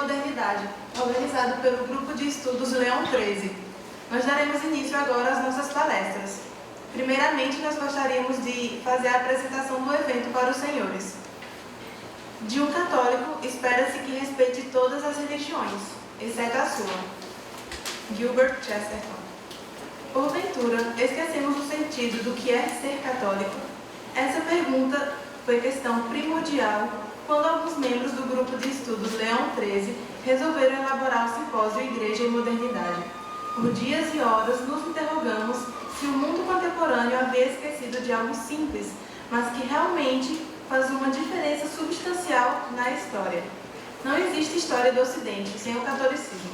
Modernidade, organizado pelo Grupo de Estudos Leão 13. Nós daremos início agora às nossas palestras. Primeiramente, nós gostaríamos de fazer a apresentação do evento para os senhores. De um católico, espera-se que respeite todas as religiões, exceto a sua. Gilbert Chesterton. Porventura, esquecemos o sentido do que é ser católico? Essa pergunta foi questão primordial quando alguns membros do Grupo de Estudos Leão 13 resolveram elaborar o simpósio Igreja e Modernidade. Por dias e horas nos interrogamos se o mundo contemporâneo havia esquecido de algo simples, mas que realmente faz uma diferença substancial na história. Não existe história do Ocidente sem o catolicismo.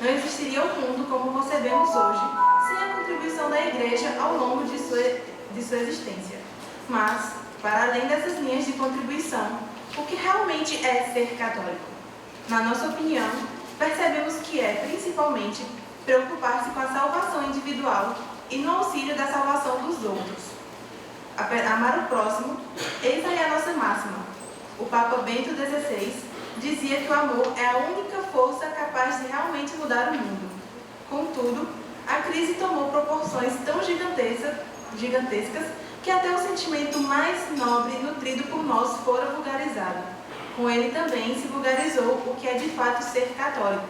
Não existiria o mundo como concebemos hoje sem a contribuição da Igreja ao longo de sua existência. Mas, para além dessas linhas de contribuição, o que realmente é ser católico? Na nossa opinião, percebemos que é, principalmente, preocupar-se com a salvação individual e no auxílio da salvação dos outros. Amar o próximo, eis aí a nossa máxima. O Papa Bento XVI dizia que o amor é a única força capaz de realmente mudar o mundo. Contudo, a crise tomou proporções tão gigantescas que até o sentimento mais nobre nutrido por nós fora vulgarizado. Com ele também se vulgarizou o que é de fato ser católico,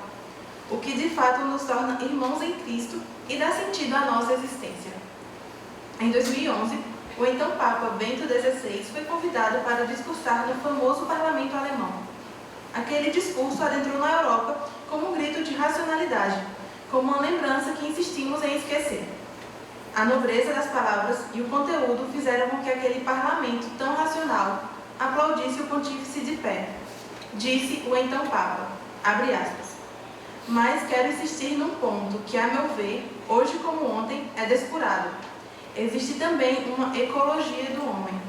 o que de fato nos torna irmãos em Cristo e dá sentido à nossa existência. Em 2011, o então Papa Bento XVI foi convidado para discursar no famoso parlamento alemão. Aquele discurso adentrou na Europa como um grito de racionalidade, como uma lembrança que insistimos em esquecer. A nobreza das palavras e o conteúdo fizeram com que aquele parlamento tão racional aplaudisse o pontífice de pé. Disse o então Papa, abre aspas, mas quero insistir num ponto que, a meu ver, hoje como ontem, é descurado. Existe também uma ecologia do homem.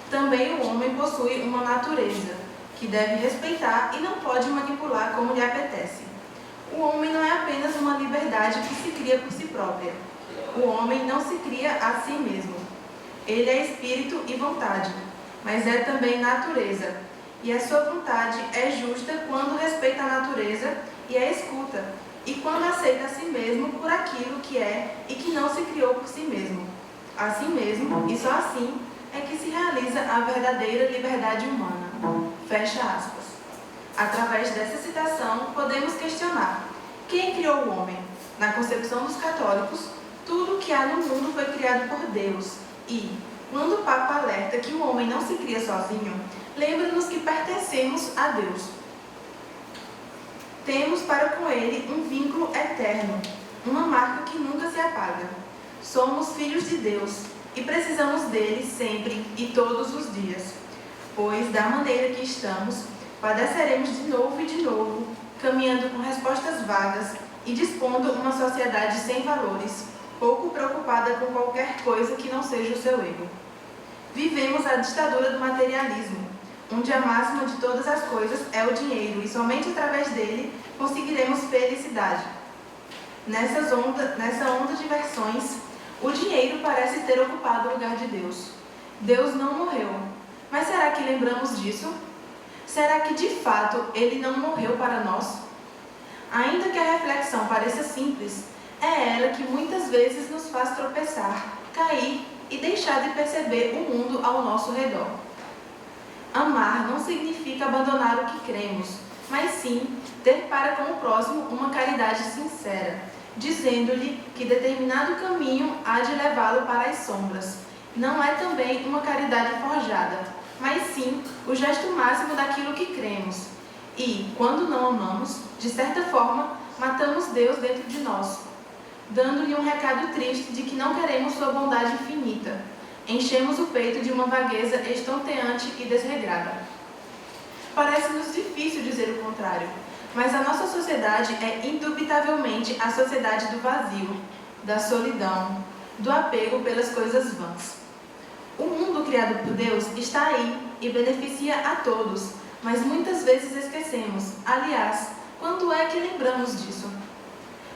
Também o homem possui uma natureza, que deve respeitar e não pode manipular como lhe apetece. O homem não é apenas uma liberdade que se cria por si própria. O homem não se cria a si mesmo. Ele é espírito e vontade, mas é também natureza. E a sua vontade é justa quando respeita a natureza e a escuta, e quando aceita a si mesmo por aquilo que é e que não se criou por si mesmo. Assim mesmo, e só assim, é que se realiza a verdadeira liberdade humana. Fecha aspas. Através dessa citação, podemos questionar: quem criou o homem? Na concepção dos católicos, tudo o que há no mundo foi criado por Deus. E, quando o Papa alerta que o homem não se cria sozinho, lembra-nos que pertencemos a Deus. Temos para com ele um vínculo eterno, uma marca que nunca se apaga. Somos filhos de Deus e precisamos dele sempre e todos os dias, pois, da maneira que estamos, padeceremos de novo e de novo, caminhando com respostas vagas e dispondo uma sociedade sem valores, pouco preocupada com qualquer coisa que não seja o seu ego. Vivemos a ditadura do materialismo, onde a máxima de todas as coisas é o dinheiro e somente através dele conseguiremos felicidade. Nessa onda de versões, o dinheiro parece ter ocupado o lugar de Deus. Deus não morreu. Mas será que lembramos disso? Será que de fato ele não morreu para nós? Ainda que a reflexão pareça simples, é ela que muitas vezes nos faz tropeçar, cair e deixar de perceber o mundo ao nosso redor. Amar não significa abandonar o que cremos, mas sim ter para com o próximo uma caridade sincera, dizendo-lhe que determinado caminho há de levá-lo para as sombras. Não é também uma caridade forjada, mas sim o gesto máximo daquilo que cremos. E, quando não amamos, de certa forma, matamos Deus dentro de nós, dando-lhe um recado triste de que não queremos sua bondade infinita. Enchemos o peito de uma vagueza estonteante e desregrada. Parece-nos difícil dizer o contrário, mas a nossa sociedade é indubitavelmente a sociedade do vazio, da solidão, do apego pelas coisas vãs. O mundo criado por Deus está aí e beneficia a todos, mas muitas vezes esquecemos. Aliás, quando é que lembramos disso?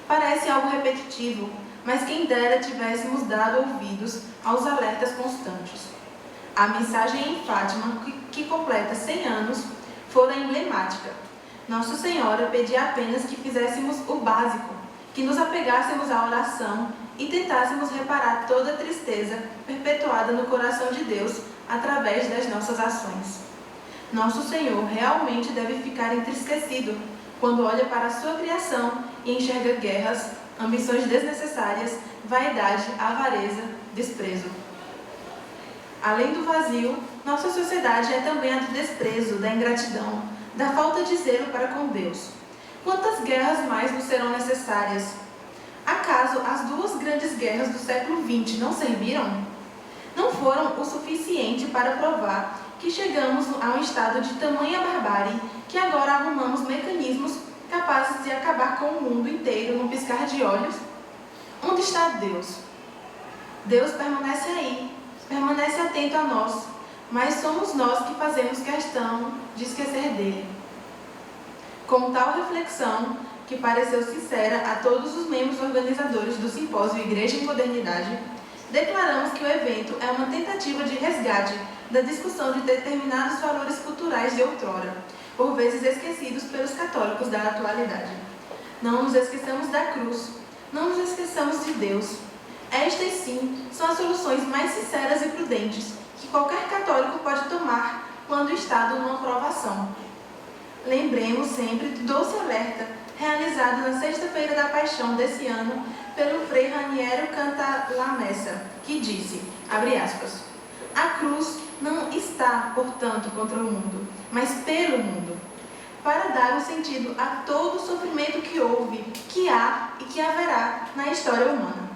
Parece algo repetitivo, mas quem dera tivéssemos dado ouvidos aos alertas constantes. A mensagem em Fátima, que completa 100 anos, fora emblemática. Nossa Senhora pedia apenas que fizéssemos o básico, que nos apegássemos à oração e tentássemos reparar toda a tristeza perpetuada no coração de Deus através das nossas ações. Nosso Senhor realmente deve ficar entristecido quando olha para a sua criação e enxerga guerras, ambições desnecessárias, vaidade, avareza, desprezo. Além do vazio, nossa sociedade é também a do desprezo, da ingratidão, da falta de zelo para com Deus. Quantas guerras mais nos serão necessárias? Acaso as duas grandes guerras do século XX não serviram? Não foram o suficiente para provar que chegamos a um estado de tamanha barbárie que agora arrumamos mecanismos capazes de acabar com o mundo inteiro num piscar de olhos? Onde está Deus? Deus permanece aí, permanece atento a nós, mas somos nós que fazemos questão de esquecer dele. Com tal reflexão, que pareceu sincera a todos os membros organizadores do simpósio Igreja em Modernidade, declaramos que o evento é uma tentativa de resgate da discussão de determinados valores culturais de outrora, por vezes esquecidos pelos católicos da atualidade. Não nos esqueçamos da cruz, não nos esqueçamos de Deus. Estas, sim, são as soluções mais sinceras e prudentes que qualquer católico pode tomar quando está numa provação. Lembremos sempre do doce alerta realizado na Sexta-feira da Paixão desse ano pelo Frei Raniero Cantalamessa, que disse, abre aspas, a cruz não está, portanto, contra o mundo, mas pelo mundo, para dar um sentido a todo o sofrimento que houve, que há e que haverá na história humana.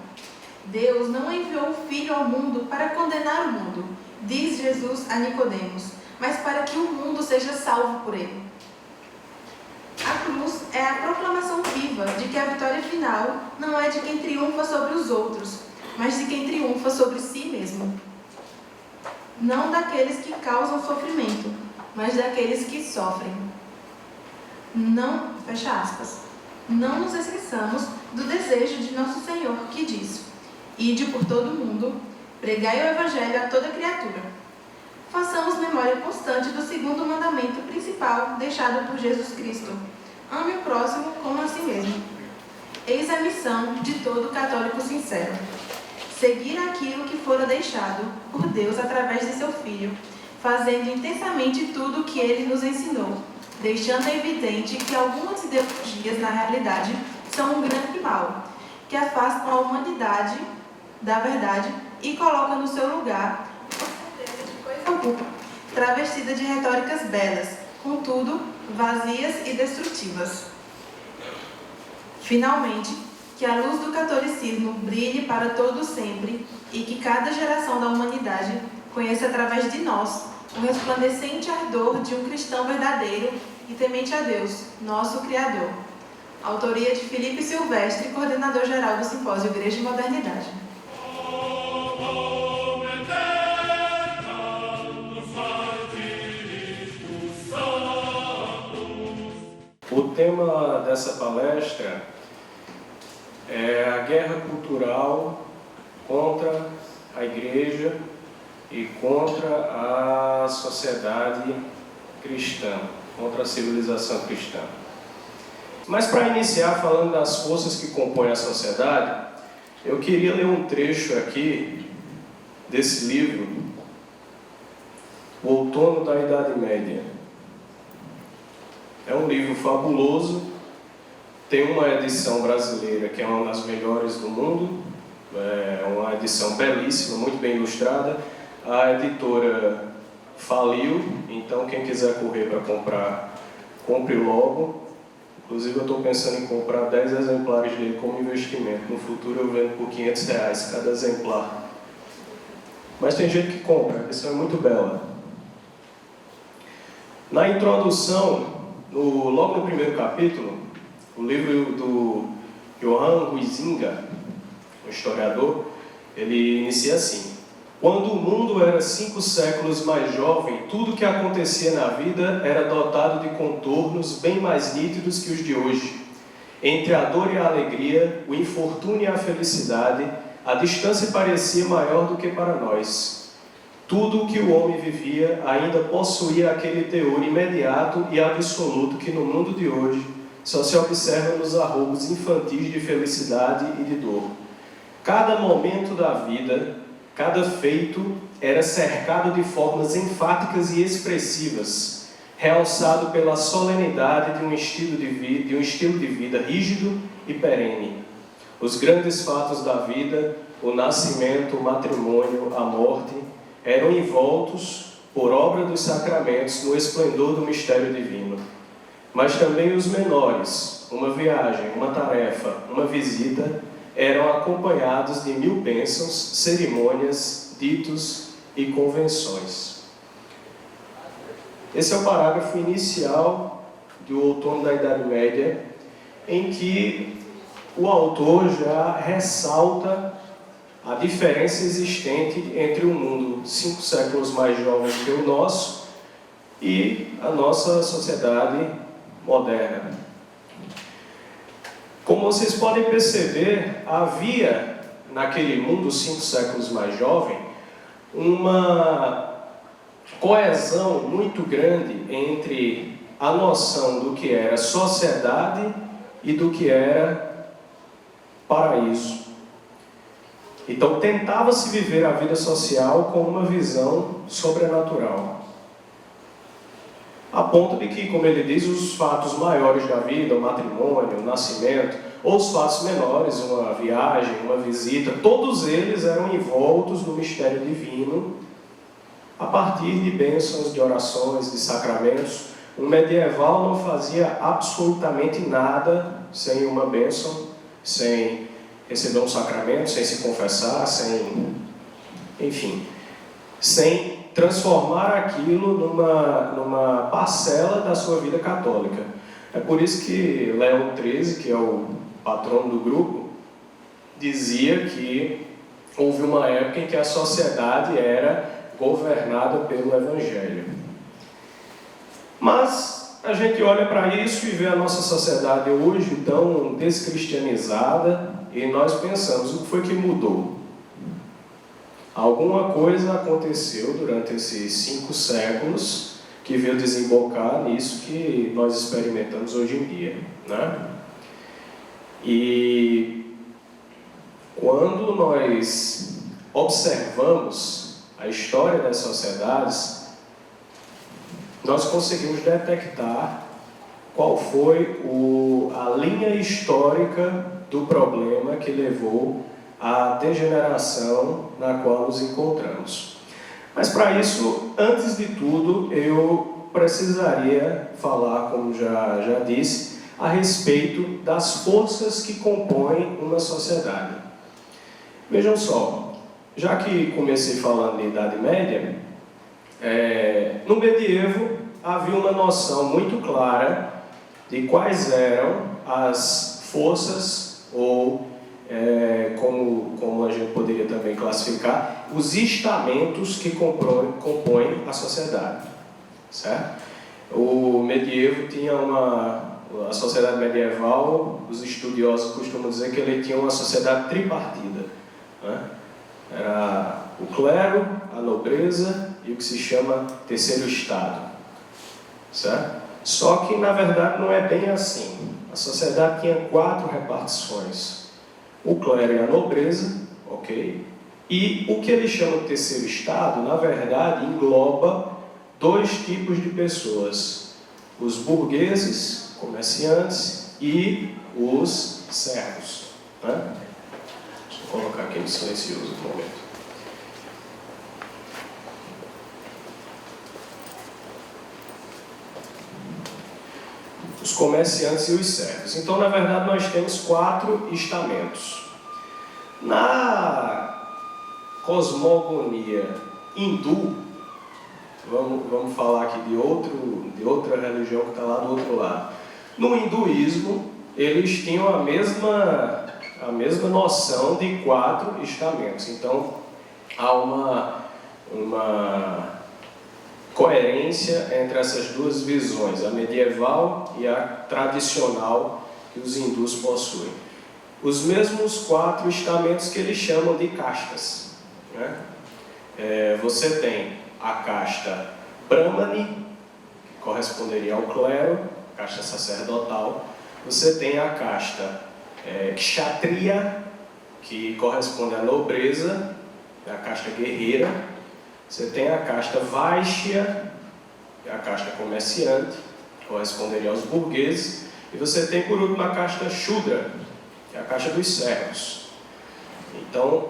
Deus não enviou o Filho ao mundo para condenar o mundo, diz Jesus a Nicodemos, mas para que o mundo seja salvo por ele. A cruz é a proclamação viva de que a vitória final não é de quem triunfa sobre os outros, mas de quem triunfa sobre si mesmo. Não daqueles que causam sofrimento, mas daqueles que sofrem. Não, fecha aspas, não nos esqueçamos do desejo de nosso Senhor, que diz, ide por todo o mundo, pregai o Evangelho a toda criatura. Façamos memória constante do segundo mandamento principal deixado por Jesus Cristo. Ame o próximo como a si mesmo. Eis a missão de todo católico sincero. Seguir aquilo que fora deixado por Deus através de seu Filho, fazendo intensamente tudo o que ele nos ensinou, deixando evidente que algumas ideologias, na realidade, são um grande mal, que afastam a humanidade da verdade e colocam no seu lugar uma certeza de coisa alguma, travestida de retóricas belas, contudo, vazias e destrutivas. Finalmente, que a luz do catolicismo brilhe para todo sempre e que cada geração da humanidade conheça através de nós o resplandecente ardor de um cristão verdadeiro e temente a Deus, nosso Criador. Autoria de Felipe Silvestre, coordenador-geral do Simpósio Igreja e Modernidade. O tema dessa palestra é a guerra cultural contra a Igreja e contra a sociedade cristã, contra a civilização cristã. Mas para iniciar falando das forças que compõem a sociedade, eu queria ler um trecho aqui desse livro, O Outono da Idade Média. É um livro fabuloso, tem uma edição brasileira que é uma das melhores do mundo, é uma edição belíssima, muito bem ilustrada. A editora faliu, então quem quiser correr para comprar, compre logo. Inclusive eu estou pensando em comprar 10 exemplares dele como investimento. No futuro eu vendo por R$500 cada exemplar. Mas tem gente que compra, a edição é muito bela. Na introdução, logo no primeiro capítulo, o livro do Johann Huizinga, um historiador, ele inicia assim: quando o mundo era 5 séculos mais jovem, tudo que acontecia na vida era dotado de contornos bem mais nítidos que os de hoje. Entre a dor e a alegria, o infortúnio e a felicidade, a distância parecia maior do que para nós. tudo o que o homem vivia ainda possuía aquele teor imediato e absoluto que no mundo de hoje só se observa nos arroubos infantis de felicidade e de dor. Cada momento da vida, cada feito era cercado de formas enfáticas e expressivas, realçado pela solenidade de um estilo de vida rígido e perene. Os grandes fatos da vida, o nascimento, o matrimônio, a morte, eram envoltos, por obra dos sacramentos, no esplendor do mistério divino. Mas também os menores, uma viagem, uma tarefa, uma visita, eram acompanhados de 1000 bênçãos, cerimônias, ditos e convenções. Esse é o parágrafo inicial do Outono da Idade Média, em que o autor já ressalta a diferença existente entre o mundo 5 séculos mais jovem que o nosso e a nossa sociedade moderna. Como vocês podem perceber, havia naquele mundo 5 séculos mais jovem uma coesão muito grande entre a noção do que era sociedade e do que era paraíso. Então, tentava-se viver a vida social com uma visão sobrenatural. A ponto de que, como ele diz, os fatos maiores da vida, o matrimônio, o nascimento, ou os fatos menores, uma viagem, uma visita, todos eles eram envoltos no mistério divino, a partir de bênçãos, de orações, de sacramentos. Um medieval não fazia absolutamente nada sem uma bênção, sem receber um sacramento, sem se confessar, sem transformar aquilo numa parcela da sua vida católica. É por isso que Leão XIII, que é o patrono do grupo, dizia que houve uma época em que a sociedade era governada pelo Evangelho. Mas a gente olha para isso e vê a nossa sociedade hoje tão descristianizada e nós pensamos, o que foi que mudou? Alguma coisa aconteceu durante esses 5 séculos que veio desembocar nisso que nós experimentamos hoje em dia, né? E quando nós observamos a história das sociedades, nós conseguimos detectar qual foi a linha histórica do problema que levou à degeneração na qual nos encontramos. Mas para isso, antes de tudo, eu precisaria falar, como já disse, a respeito das forças que compõem uma sociedade. Vejam só, já que comecei falando de Idade Média, no medievo havia uma noção muito clara de quais eram as forças, ou como a gente poderia também classificar, os estamentos que compõem a sociedade, certo? O medievo tinha a sociedade medieval, os estudiosos costumam dizer que ele tinha uma sociedade tripartida, né? Era o clero, a nobreza e o que se chama terceiro estado, certo? Só que na verdade não é bem assim. A sociedade tinha 4 repartições: o clero e a nobreza, ok? E o que ele chama de terceiro estado, na verdade, engloba 2 tipos de pessoas: os burgueses, comerciantes, e os servos, né? Deixa eu colocar aqui no silencioso um momento. Os comerciantes e os servos. Então, na verdade, nós temos 4 estamentos. Na cosmogonia hindu, vamos falar aqui de outra religião que está lá do outro lado. No hinduísmo, eles tinham a mesma noção de 4 estamentos. Então, há uma coerência entre essas 2 visões, a medieval e a tradicional que os hindus possuem. Os mesmos 4 estamentos que eles chamam de castas, né? Você tem a casta Brahmani, que corresponderia ao clero, casta sacerdotal. Você tem a casta Kshatriya, que corresponde à nobreza, a casta guerreira. Você tem a casta Vaishya, que é a casta comerciante, que corresponderia aos burgueses. E você tem, por último, a casta Shudra, que é a casta dos servos. Então,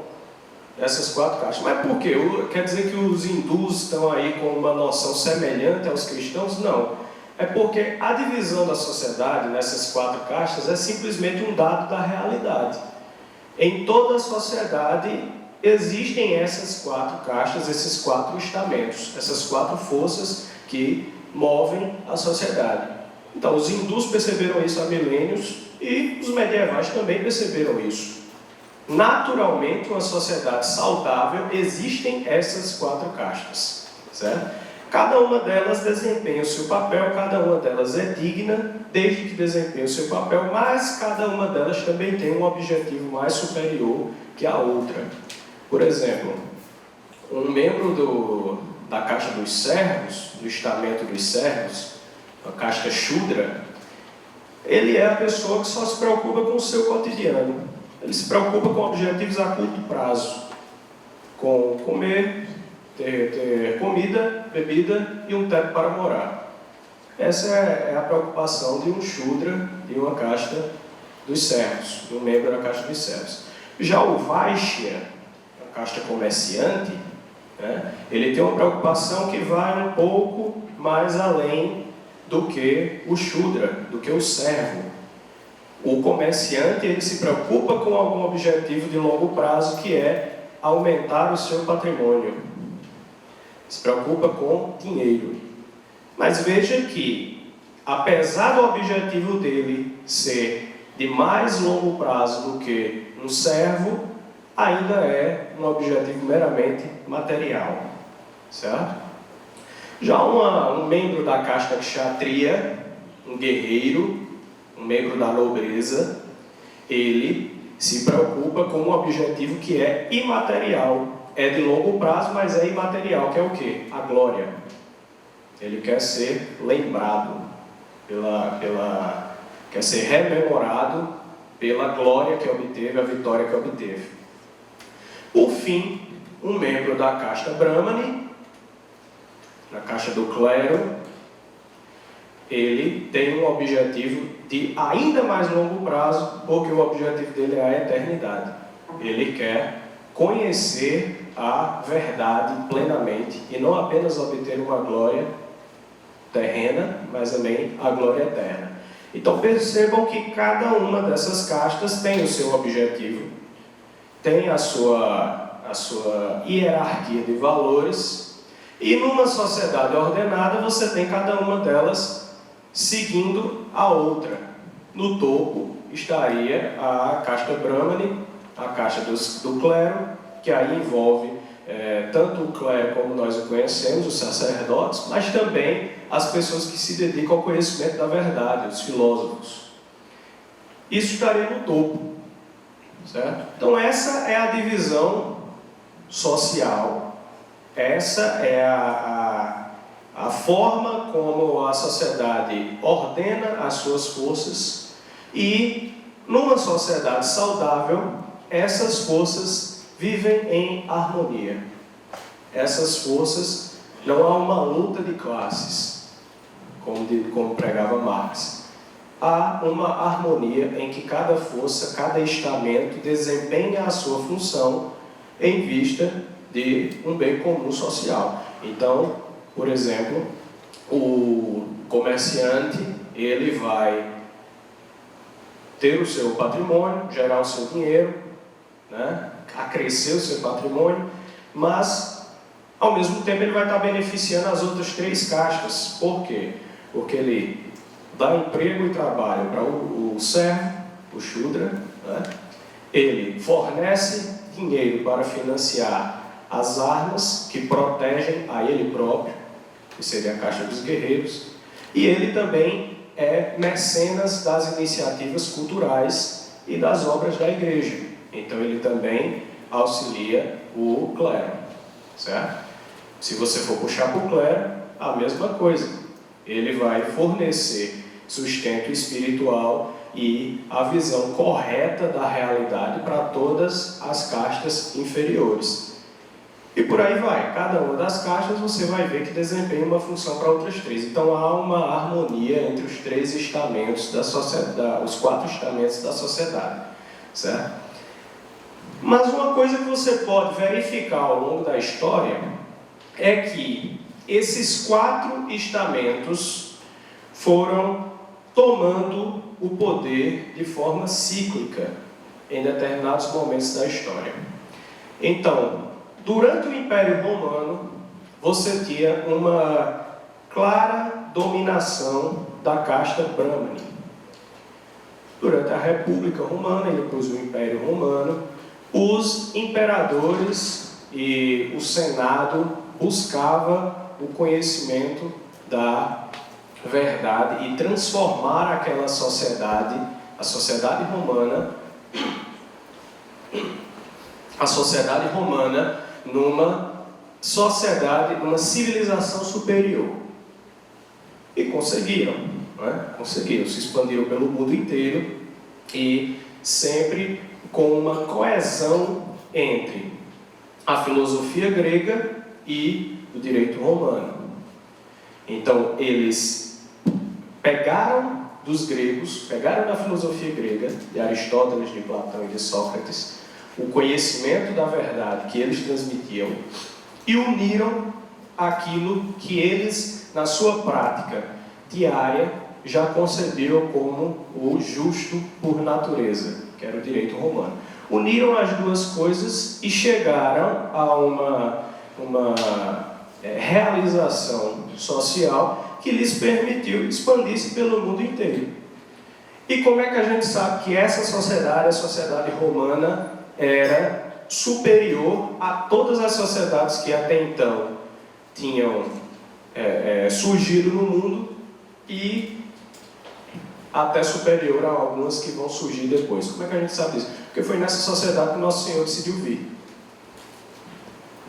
essas 4 castas. Mas por quê? Quer dizer que os hindus estão aí com uma noção semelhante aos cristãos? Não. É porque a divisão da sociedade nessas 4 castas é simplesmente um dado da realidade. Em toda a sociedade existem essas 4 castas, esses 4 estamentos, essas 4 forças que movem a sociedade. Então, os hindus perceberam isso há milênios e os medievais também perceberam isso. Naturalmente, uma sociedade saudável, existem essas 4 castas, certo? Cada uma delas desempenha o seu papel, cada uma delas é digna, desde que desempenhe o seu papel, mas cada uma delas também tem um objetivo mais superior que a outra. Por exemplo, um membro da casta dos servos, do estamento dos servos, a casta Shudra, ele é a pessoa que só se preocupa com o seu cotidiano. Ele se preocupa com objetivos a curto prazo, com comer, ter comida, bebida e um teto para morar. Essa é a preocupação de um Shudra, de uma casta dos servos, de um membro da casta dos servos. Já o Vaishya, a casta comerciante, né, ele tem uma preocupação que vai um pouco mais além do que o Shudra, do que o servo. O comerciante, ele se preocupa com algum objetivo de longo prazo, que é aumentar o seu patrimônio. Se preocupa com dinheiro. Mas veja que, apesar do objetivo dele ser de mais longo prazo do que um servo, ainda é um objetivo meramente material. Certo? Já um membro da casta Kshatriya, um guerreiro, um membro da nobreza, ele se preocupa com um objetivo que é imaterial. É de longo prazo, mas é imaterial, que é o quê? A glória. Ele quer ser lembrado, quer ser rememorado pela glória que obteve, a vitória que obteve. Por fim, um membro da casta Brahmani, na casta do clero, ele tem um objetivo de ainda mais longo prazo, porque o objetivo dele é a eternidade. Ele quer conhecer a verdade plenamente e não apenas obter uma glória terrena, mas também a glória eterna. Então percebam que cada uma dessas castas tem o seu objetivo, tem a sua hierarquia de valores, e numa sociedade ordenada você tem cada uma delas seguindo a outra. No topo estaria a casta Brahmani, a casta do clero, que aí envolve tanto o clero como nós o conhecemos, os sacerdotes, mas também as pessoas que se dedicam ao conhecimento da verdade, os filósofos. Isso estaria no topo, certo? Então essa é a divisão social, essa é a forma como a sociedade ordena as suas forças, e numa sociedade saudável, essas forças vivem em harmonia. Essas forças, não há uma luta de classes, como pregava Marx. Há uma harmonia em que cada força, cada estamento desempenha a sua função em vista de um bem comum social. Então, por exemplo, o comerciante, ele vai ter o seu patrimônio, gerar o seu dinheiro, né? Acrescer o seu patrimônio, mas, ao mesmo tempo, ele vai estar beneficiando as outras 3 castas. Por quê? Porque ele dá emprego e trabalho para o servo, o Shudra, né? Ele fornece dinheiro para financiar as armas que protegem a ele próprio, que seria a casta dos guerreiros, e ele também é mecenas das iniciativas culturais e das obras da igreja. Então ele também auxilia o clero, certo? Se você for puxar para o clero, a mesma coisa. Ele vai fornecer sustento espiritual e a visão correta da realidade para todas as castas inferiores. E por aí vai. Cada uma das castas você vai ver que desempenha uma função para outras três. Então há uma harmonia entre os três estamentos da sociedade, os 4 estamentos da sociedade, certo? Mas uma coisa que você pode verificar ao longo da história é que esses 4 estamentos foram tomando o poder de forma cíclica em determinados momentos da história. Então, durante o Império Romano, você tinha uma clara dominação da casta Brahmani. Durante a República Romana e depois o Império Romano, os imperadores e o Senado buscavam o conhecimento da verdade e transformar aquela sociedade, a sociedade romana numa sociedade, numa civilização superior. E conseguiram, conseguiram, se expandiram pelo mundo inteiro e sempre com uma coesão entre a filosofia grega e o direito romano. Então, eles pegaram dos gregos, pegaram da filosofia grega, de Aristóteles, de Platão e de Sócrates, o conhecimento da verdade que eles transmitiam e uniram aquilo que eles, na sua prática diária, já concebiam como o justo por natureza, que era o direito romano. Uniram as duas coisas e chegaram a uma realização social que lhes permitiu expandir-se pelo mundo inteiro. E como é que a gente sabe que essa sociedade, a sociedade romana, era superior a todas as sociedades que até então tinham surgido no mundo e até superior a algumas que vão surgir depois? Como é que a gente sabe isso? Porque foi nessa sociedade que Nosso Senhor decidiu vir.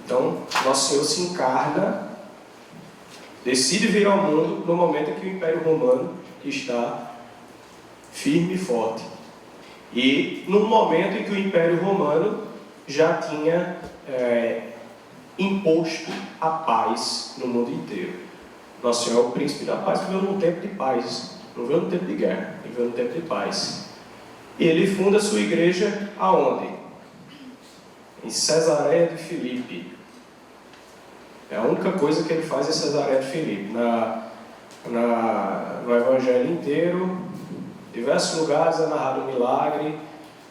Então, Nosso Senhor se encarna, decide vir ao mundo no momento em que o Império Romano está firme e forte. E no momento em que o Império Romano já tinha imposto a paz no mundo inteiro. Nosso Senhor é o príncipe da paz, que veio num tempo de paz, não veio num tempo de guerra, ele veio num tempo de paz. E ele funda a sua igreja aonde? Em Cesareia de Filipe. É a única coisa que ele faz em Cesareia de Filipe. No Evangelho inteiro, em diversos lugares é narrado milagre,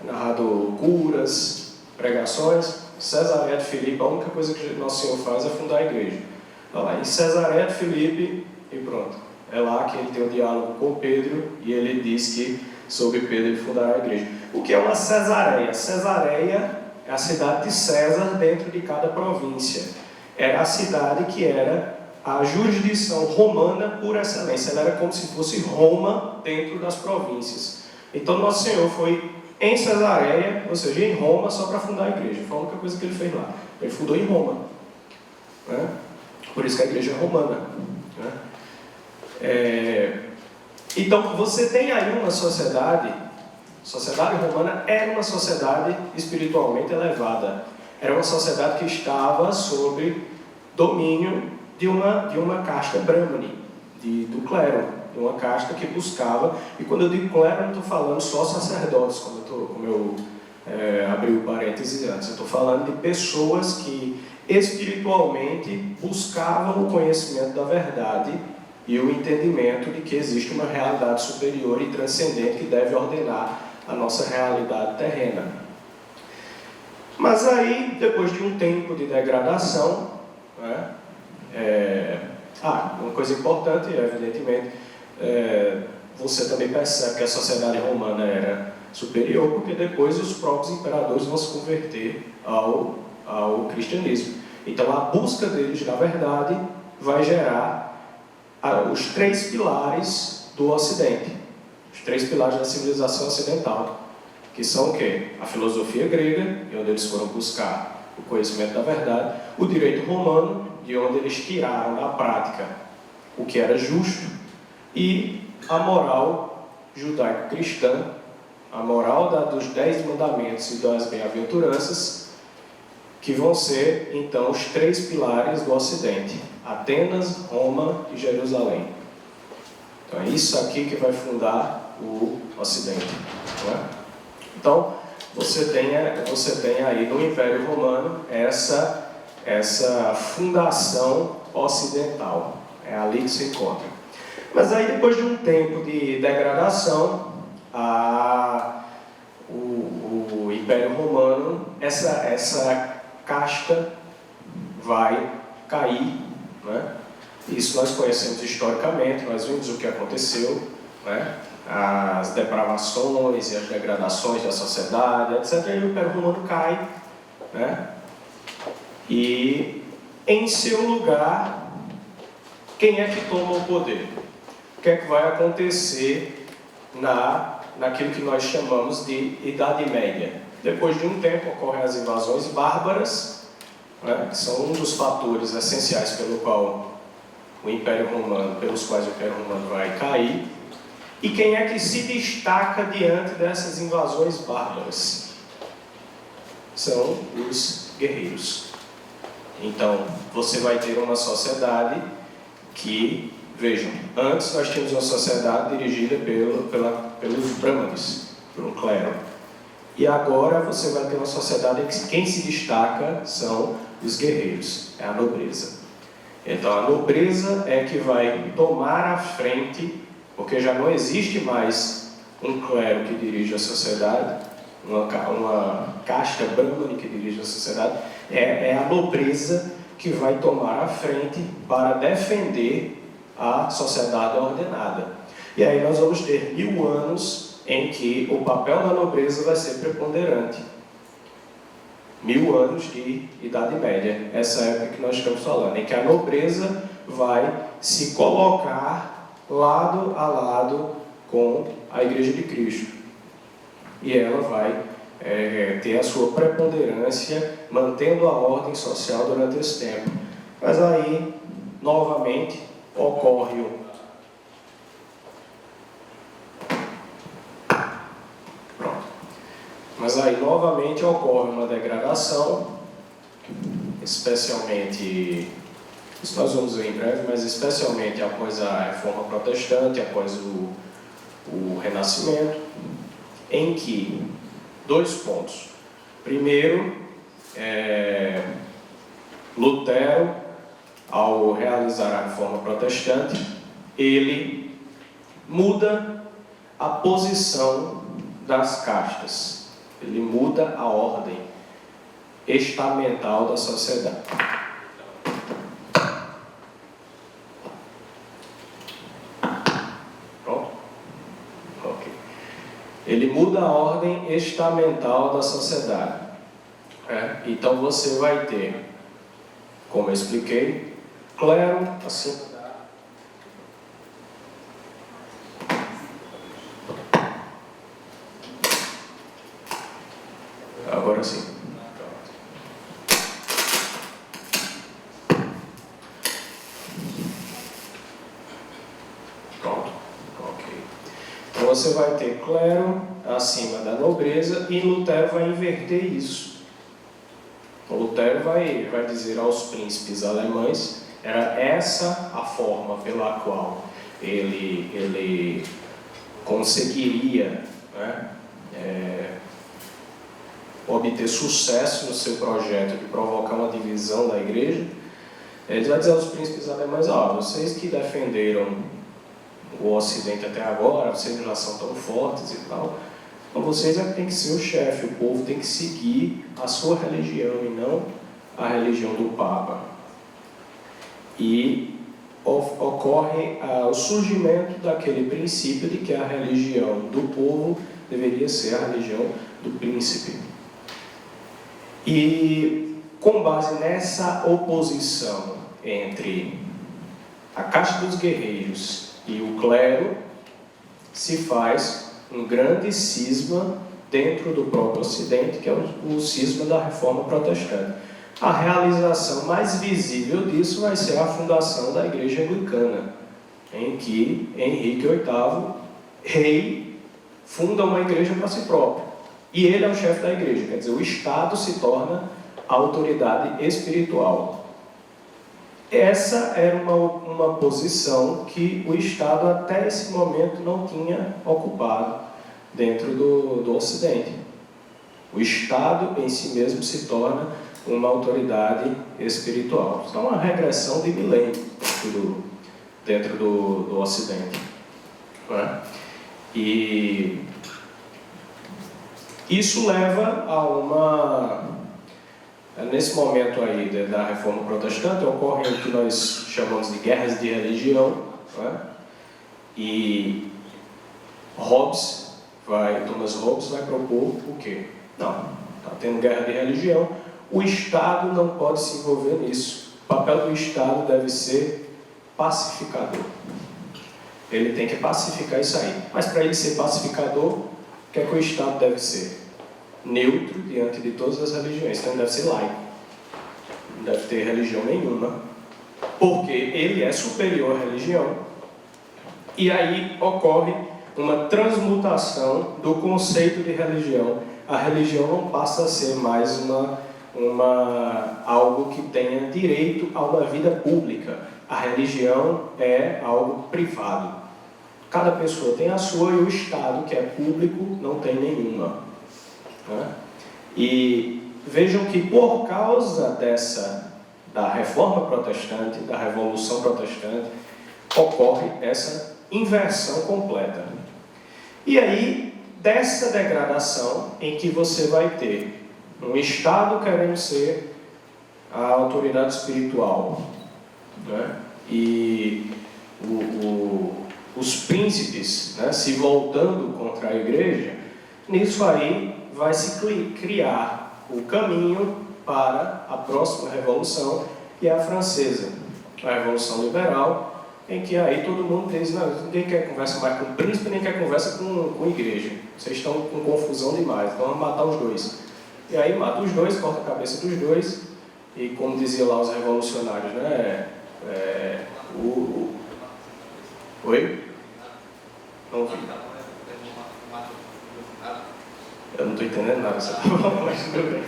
é narrado curas, pregações. Cesareia de Filipe, a única coisa que Nosso Senhor faz é fundar a igreja. Está lá em Cesareia de Filipe e pronto. É lá que ele tem um diálogo com Pedro e ele diz que sobre Pedro ele fundará a igreja. O que é uma Cesareia? Cesareia é a cidade de César dentro de cada província. Era a cidade que era a jurisdição romana por excelência. Ela era como se fosse Roma dentro das províncias. Então Nosso Senhor foi em Cesareia, ou seja, em Roma, só para fundar a igreja. Foi a única coisa que ele fez lá. Ele fundou em Roma. Né? Por isso que a igreja é romana. Né? Então você tem aí uma sociedade romana era uma sociedade espiritualmente elevada. Era uma sociedade que estava sob domínio de uma casta Brahmani, do clero, de uma casta que buscava, e quando eu digo clero, eu não estou falando só sacerdotes, como eu abri o parênteses antes, eu estou falando de pessoas que espiritualmente buscavam o conhecimento da verdade e o entendimento de que existe uma realidade superior e transcendente que deve ordenar a nossa realidade terrena. Mas aí, depois de um tempo de degradação, uma coisa importante, evidentemente, você também percebe que a sociedade romana era superior, porque depois os próprios imperadores vão se converter ao cristianismo. Então, a busca deles da verdade vai gerar os 3 pilares do Ocidente, os 3 pilares da civilização ocidental, que são o quê? A filosofia grega, onde eles foram buscar o conhecimento da verdade, o direito romano, de onde eles tiraram na prática o que era justo, e a moral judaico-cristã, a moral dos 10 mandamentos e das bem-aventuranças, que vão ser, então, os 3 pilares do Ocidente: Atenas, Roma e Jerusalém. Então, é isso aqui que vai fundar o Ocidente. Não é? Então, você tem aí no Império Romano essa fundação ocidental. É ali que se encontra. Mas aí, depois de um tempo de degradação, o Império Romano, essa casta vai cair, né? Isso nós conhecemos historicamente, nós vimos o que aconteceu, né? As depravações e as degradações da sociedade, etc. E o Império Romano cai, né? E em seu lugar, quem é que toma o poder? O que é que vai acontecer naquilo que nós chamamos de Idade Média? Depois de um tempo ocorrem as invasões bárbaras, né, que são um dos fatores essenciais pelos quais o Império Romano vai cair. E quem é que se destaca diante dessas invasões bárbaras? São os guerreiros. Então, você vai ter uma sociedade que, vejam, antes nós tínhamos uma sociedade dirigida pelos brahmanes, pelo clero. E agora você vai ter uma sociedade em que quem se destaca são os guerreiros, é a nobreza. Então a nobreza é que vai tomar a frente, porque já não existe mais um clero que dirige a sociedade, uma casta brahmana que dirige a sociedade, é a nobreza que vai tomar a frente para defender a sociedade ordenada. E aí nós vamos ter 1000 anos em que o papel da nobreza vai ser preponderante. 1000 anos de Idade Média, essa época que nós estamos falando, em que a nobreza vai se colocar lado a lado com a Igreja de Cristo. E ela vai ter a sua preponderância, mantendo a ordem social durante esse tempo. Mas aí, novamente, ocorre uma degradação, especialmente, isso nós vamos ver em breve, mas especialmente após a Reforma Protestante, após o Renascimento, em que 2 pontos. Primeiro, Lutero, ao realizar a Reforma Protestante, ele muda a posição das castas. Ele muda a ordem estamental da sociedade. Pronto? Ok. Ele muda a ordem estamental da sociedade. Então você vai ter, como eu expliquei, clero, assim. Agora sim. Pronto. Ok. Então você vai ter clero acima da nobreza e Lutero vai inverter isso. Lutero vai dizer aos príncipes alemães, era essa a forma pela qual ele conseguiria, né, obter sucesso no seu projeto de provocar uma divisão da igreja. Ele vai dizer aos príncipes alemães, vocês que defenderam o Ocidente até agora, vocês já são tão fortes e tal, então vocês é que tem que ser o chefe, o povo tem que seguir a sua religião e não a religião do Papa. E ocorre o surgimento daquele princípio de que a religião do povo deveria ser a religião do príncipe. E com base nessa oposição entre a casta dos guerreiros e o clero, se faz um grande cisma dentro do próprio Ocidente, que é o cisma da Reforma Protestante. A realização mais visível disso vai ser a fundação da Igreja Anglicana, em que Henrique VIII, rei, funda uma igreja para si próprio. E ele é o chefe da igreja, quer dizer, o Estado se torna a autoridade espiritual. Essa era uma posição que o Estado até esse momento não tinha ocupado dentro do Ocidente. O Estado em si mesmo se torna uma autoridade espiritual. Isso é uma regressão de milênio dentro do Ocidente. Não é? E isso leva a nesse momento aí da Reforma Protestante, ocorrem o que nós chamamos de guerras de religião, não é? E Thomas Hobbes vai propor o quê? Não, está tendo guerra de religião, o Estado não pode se envolver nisso. O papel do Estado deve ser pacificador. Ele tem que pacificar isso aí. Mas para ele ser pacificador, o que é que o Estado deve ser? Neutro diante de todas as religiões. Então ele deve ser laico. Não deve ter religião nenhuma. Porque ele é superior à religião. E aí ocorre uma transmutação do conceito de religião. A religião não passa a ser mais algo que tenha direito a uma vida pública. A religião é algo privado. Cada pessoa tem a sua e o Estado, que é público, não tem nenhuma. Né? E vejam que por causa da Reforma Protestante, da Revolução Protestante, ocorre essa inversão completa. E aí, dessa degradação, em que você vai ter um Estado querendo ser a autoridade espiritual, né? E os príncipes, né, se voltando contra a igreja, nisso aí vai se criar o caminho para a próxima revolução, que é a francesa, a Revolução Liberal, em que aí todo mundo diz, não, ninguém quer conversa mais com o príncipe, nem quer conversa com a igreja. Vocês estão com confusão demais, então vamos matar os dois. E aí mata os dois, corta a cabeça dos dois, e como diziam lá os revolucionários, né? Oi? Não ouvi. Eu não estou entendendo nada, você está falando, mas tudo bem.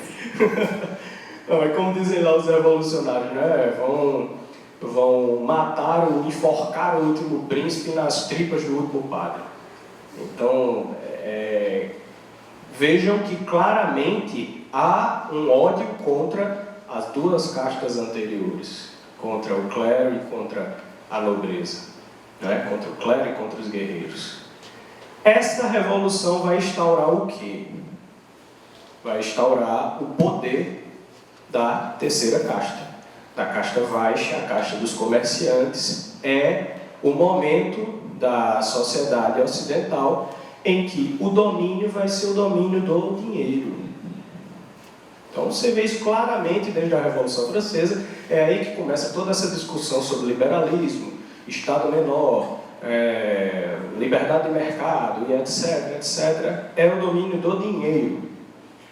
Não, é como dizem lá os revolucionários, né? Vão matar ou enforcar o último príncipe nas tripas do último padre. Então, vejam que claramente há um ódio contra as duas castas anteriores, contra o clero e contra a nobreza, né? Contra o clero e contra os guerreiros. Esta revolução vai instaurar o quê? Vai instaurar o poder da terceira casta, da casta baixa, a casta dos comerciantes. É o momento da sociedade ocidental em que o domínio vai ser o domínio do dinheiro. Então você vê isso claramente desde a Revolução Francesa. É aí que começa toda essa discussão sobre liberalismo, Estado menor, liberdade de mercado e etc, etc. É o domínio do dinheiro.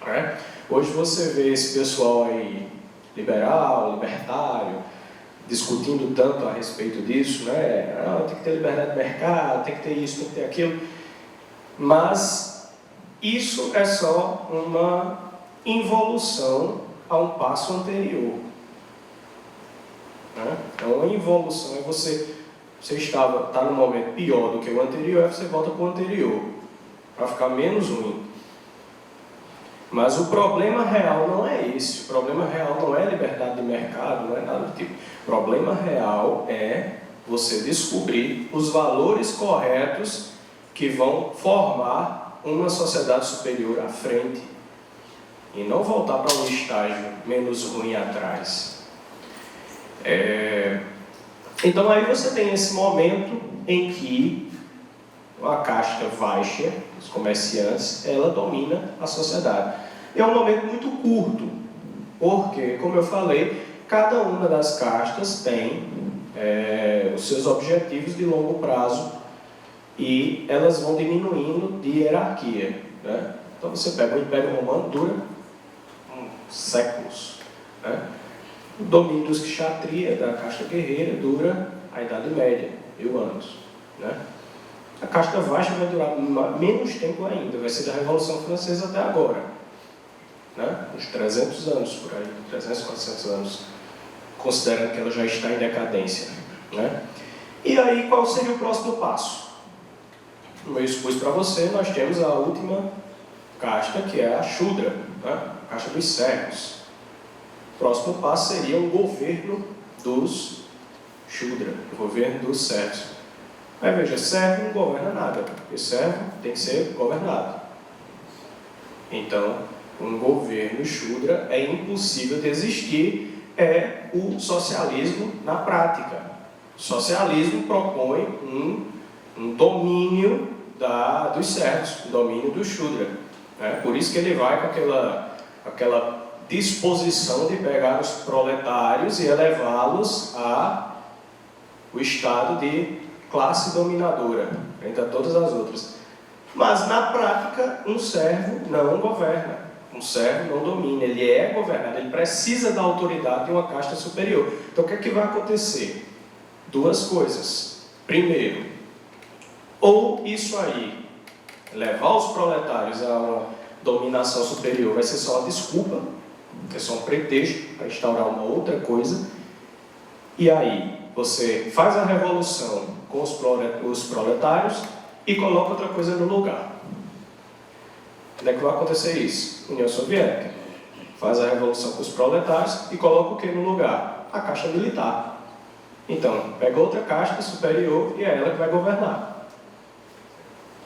Né? Hoje você vê esse pessoal aí liberal, libertário, discutindo tanto a respeito disso, né? Tem que ter liberdade de mercado, tem que ter isso, tem que ter aquilo. Mas isso é só uma involução a um passo anterior. Né? É uma involução, é você está num momento pior do que o anterior, aí você volta para o anterior, para ficar menos ruim. Mas o problema real não é esse. O problema real não é liberdade de mercado, não é nada do tipo. O problema real é você descobrir os valores corretos que vão formar uma sociedade superior à frente e não voltar para um estágio menos ruim atrás. Então aí você tem esse momento em que a casta baixa, os comerciantes, ela domina a sociedade. É um momento muito curto, porque, como eu falei, cada uma das castas tem os seus objetivos de longo prazo e elas vão diminuindo de hierarquia. Né? Então você pega o Império Romano, dura séculos. Né? O domínio dos kshatriya, da casta guerreira, dura a Idade Média, 1000 anos. Né? A casta Vaishya vai durar menos tempo ainda, vai ser da Revolução Francesa até agora. Né? Uns 300 anos por aí, 300, 400 anos, considerando que ela já está em decadência. Né? E aí, qual seria o próximo passo? Como eu expus para você, nós temos a última casta, que é a Shudra, né? A casta dos servos. O próximo passo seria o governo dos Shudra, o governo dos servos. Mas veja, servo não governa nada, porque servo tem que ser governado. Então, um governo Shudra é impossível de existir, é o socialismo na prática. O socialismo propõe um domínio dos servos, um domínio do Shudra. Né? Por isso que ele vai com aquela disposição de pegar os proletários e elevá-los ao estado de classe dominadora, frente a todas as outras. Mas, na prática, um servo não governa. Um servo não domina, ele é governado, ele precisa da autoridade de uma casta superior. Então, o que é que vai acontecer? Duas coisas. Primeiro, ou isso aí, levar os proletários a uma dominação superior, vai ser só uma desculpa, é só um pretexto para instaurar uma outra coisa, e aí você faz a revolução com os proletários e coloca outra coisa no lugar. Onde é que vai acontecer isso? União Soviética. Faz a revolução com os proletários e coloca o que no lugar? A casta militar. Então, pega outra casta superior e é ela que vai governar.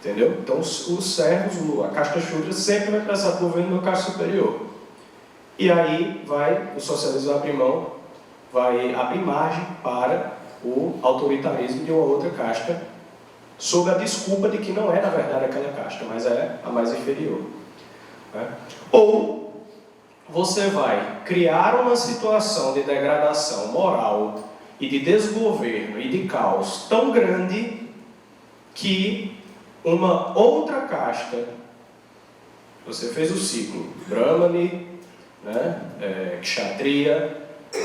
Entendeu? Então, os servos, a casta Shudra, sempre vai precisar do governo da casta superior. E aí o socialismo vai abrir margem para o autoritarismo de uma outra casta, sob a desculpa de que não é, na verdade, aquela casta, mas é a mais inferior. Né? Ou você vai criar uma situação de degradação moral e de desgoverno e de caos tão grande que uma outra casta, você fez o ciclo, Brahmani, né? Kshatriya,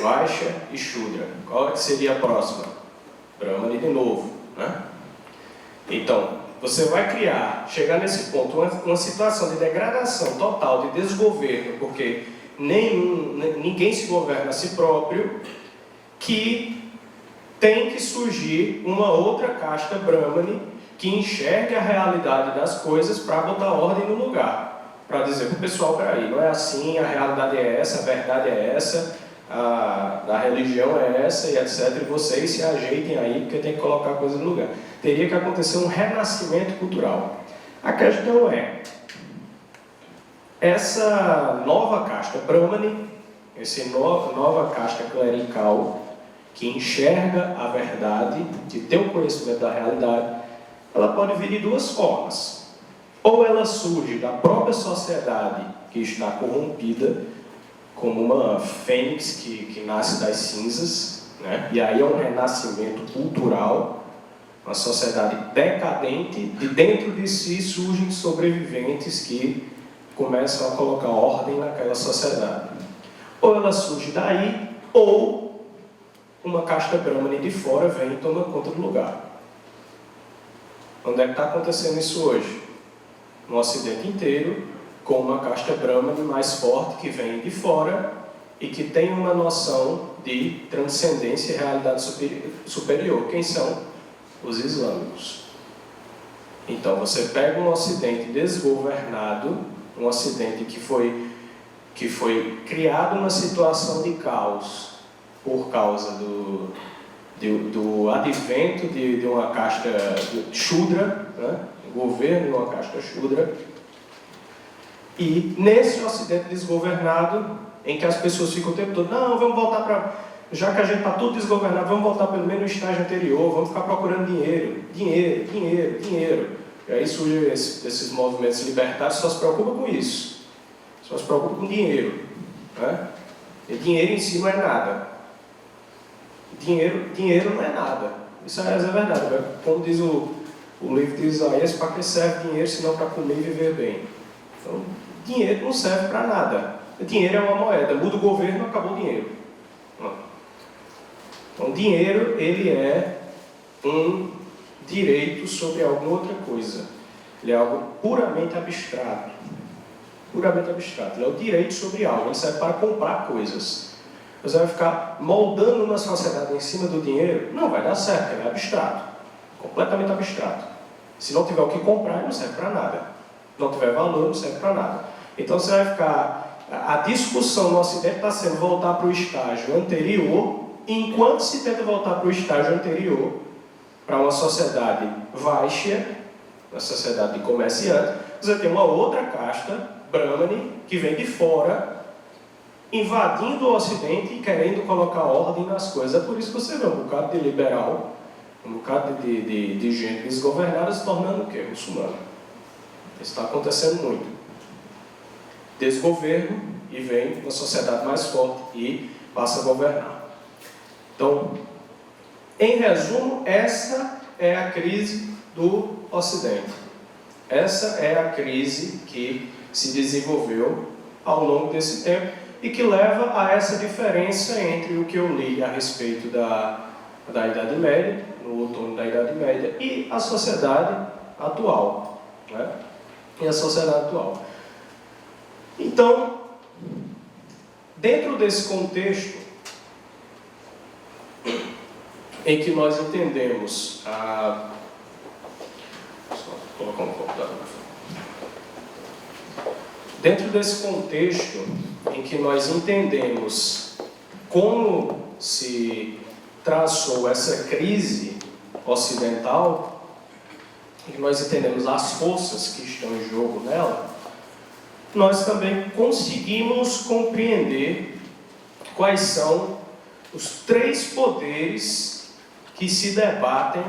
Vaishya e Shudra. Qual seria a próxima? Brahmani de novo. Né? Então, você vai chegar nesse ponto, uma situação de degradação total, de desgoverno, porque ninguém se governa a si próprio, que tem que surgir uma outra casta Brahmani que enxergue a realidade das coisas para botar ordem no lugar. Para dizer para o pessoal, peraí, não é assim, a realidade é essa, a verdade é essa, a religião é essa e etc. E vocês se ajeitem aí, porque tem que colocar a coisa no lugar. Teria que acontecer um renascimento cultural. A questão é, essa nova casta Brahmani, essa nova casta clerical, que enxerga a verdade, que tem o conhecimento da realidade, ela pode vir de duas formas. Ou ela surge da própria sociedade que está corrompida, como uma fênix que nasce das cinzas, né? E aí é um renascimento cultural, uma sociedade decadente, de dentro de si surgem sobreviventes que começam a colocar ordem naquela sociedade. Ou ela surge daí, ou uma casta Brahmani de fora vem e toma conta do lugar. Onde é que está acontecendo isso hoje? No Ocidente inteiro, com uma casta Brahmani mais forte que vem de fora e que tem uma noção de transcendência e realidade superior. Quem são? Os islâmicos. Então você pega um Ocidente desgovernado, um Ocidente que foi criado numa situação de caos por causa do advento de uma casta Shudra, né? Governo de uma casta Shudra. E nesse Ocidente desgovernado, em que as pessoas ficam o tempo todo, não, vamos voltar para... Já que a gente está tudo desgovernado, vamos voltar pelo menos no estágio anterior, vamos ficar procurando dinheiro. E aí surgem esses movimentos libertários, só se preocupam com isso. Só se preocupam com dinheiro. Né? E dinheiro em si não é nada. Dinheiro não é nada. Isso é verdade. Né? Como diz o livro de Isaías, para que serve dinheiro se não para comer e viver bem? Então, dinheiro não serve para nada. Dinheiro é uma moeda, muda o governo, acabou o dinheiro. Então, dinheiro, ele é um direito sobre alguma outra coisa. Ele é algo puramente abstrato. Puramente abstrato. Ele é o direito sobre algo. Ele serve para comprar coisas. Você vai ficar moldando uma sociedade em cima do dinheiro? Não vai dar certo, ele é abstrato. Completamente abstrato. Se não tiver o que comprar, não serve para nada. Se não tiver valor, não serve para nada. Então você vai ficar... A discussão no Ocidente está sendo voltar para o estágio anterior, enquanto se tenta voltar para o estágio anterior, para uma sociedade Vaishya, uma sociedade de comerciantes, você tem uma outra casta, Brahmani, que vem de fora, invadindo o Ocidente e querendo colocar ordem nas coisas. É por isso que você vê um bocado de liberal, um bocado de gente desgovernada se tornando o quê? Muçulmano. Isso está acontecendo muito. Desgoverno e vem uma sociedade mais forte e passa a governar. Então, em resumo, essa é a crise do Ocidente. Essa é a crise que se desenvolveu ao longo desse tempo e que leva a essa diferença entre o que eu li a respeito da Idade Média, no outono da Idade Média, e a sociedade atual. Né? E a sociedade atual. Então, dentro desse contexto em que nós entendemos a... Só colocar um computador. Dentro desse contexto em que nós entendemos como se traçou essa crise ocidental, em que nós entendemos as forças que estão em jogo nela, nós também conseguimos compreender quais são os três poderes que se debatem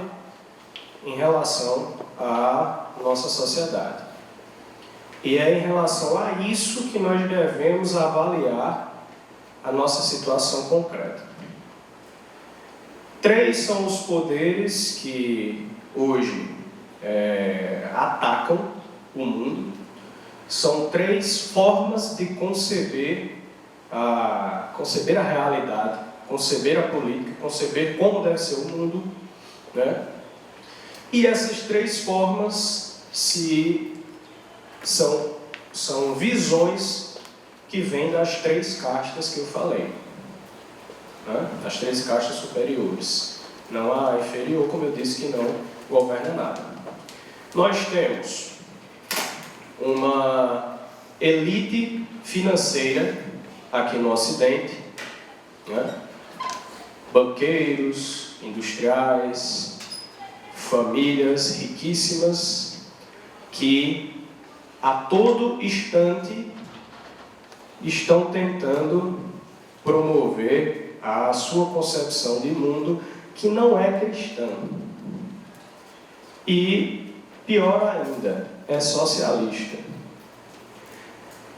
em relação à nossa sociedade. E é em relação a isso que nós devemos avaliar a nossa situação concreta. Três são os poderes que hoje atacam o mundo. São três formas de conceber a realidade, conceber a política, conceber como deve ser o mundo, né? E essas três formas são visões que vêm das três castas que eu falei, né? Das três castas superiores. Não a inferior, como eu disse, que não governa nada. Nós temos uma elite financeira aqui no Ocidente, né? Banqueiros, industriais, famílias riquíssimas que a todo instante estão tentando promover a sua concepção de mundo que não é cristã. E, pior ainda, é socialista.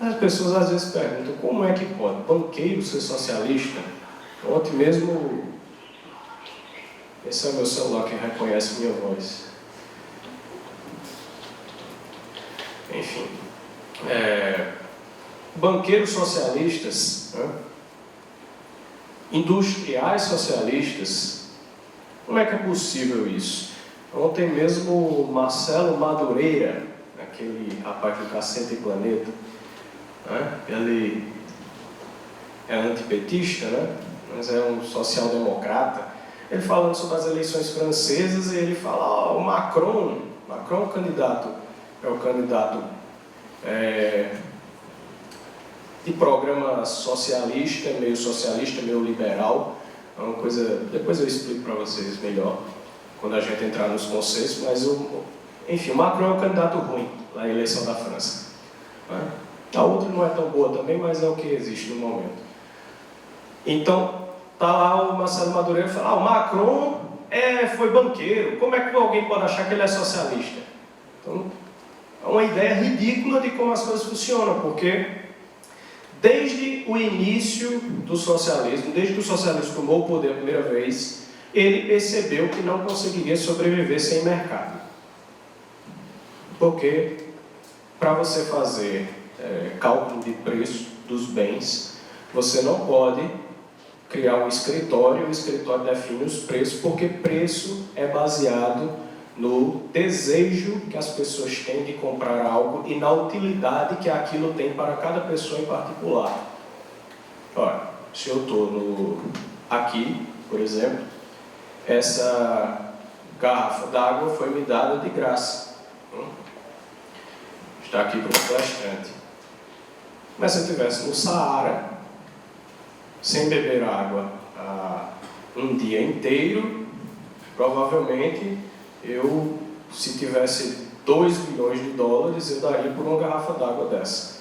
As pessoas às vezes perguntam, como é que pode banqueiro ser socialista? Ontem mesmo, esse é o meu celular que reconhece minha voz. Enfim, banqueiros socialistas, né? Industriais socialistas, como é que é possível isso? Ontem mesmo, Marcelo Madureira, aquele rapaz do Cacete e Planeta, né? Ele é antipetista, né? Mas é um social-democrata. Ele falando sobre as eleições francesas, e ele fala, o Macron é o candidato de programa socialista, meio liberal. É uma coisa, depois eu explico para vocês melhor, quando a gente entrar nos conceitos, mas enfim, o Macron é um candidato ruim na eleição da França. Né? A outra não é tão boa também, mas é o que existe no momento. Então, está lá o Marcelo Madureira e fala, o Macron foi banqueiro, como é que alguém pode achar que ele é socialista? Então, é uma ideia ridícula de como as coisas funcionam, porque desde o início do socialismo, desde que o socialismo tomou o poder a primeira vez, ele percebeu que não conseguiria sobreviver sem mercado. Porque para você fazer cálculo de preço dos bens, você não pode criar um escritório, o escritório define os preços, porque preço é baseado no desejo que as pessoas têm de comprar algo e na utilidade que aquilo tem para cada pessoa em particular. Olha, se eu estou aqui, por exemplo, essa garrafa d'água foi me dada de graça. Está aqui para o restaurante. Mas se eu estivesse no Saara, sem beber água um dia inteiro, provavelmente se tivesse 2 milhões de dólares, eu daria por uma garrafa d'água dessa.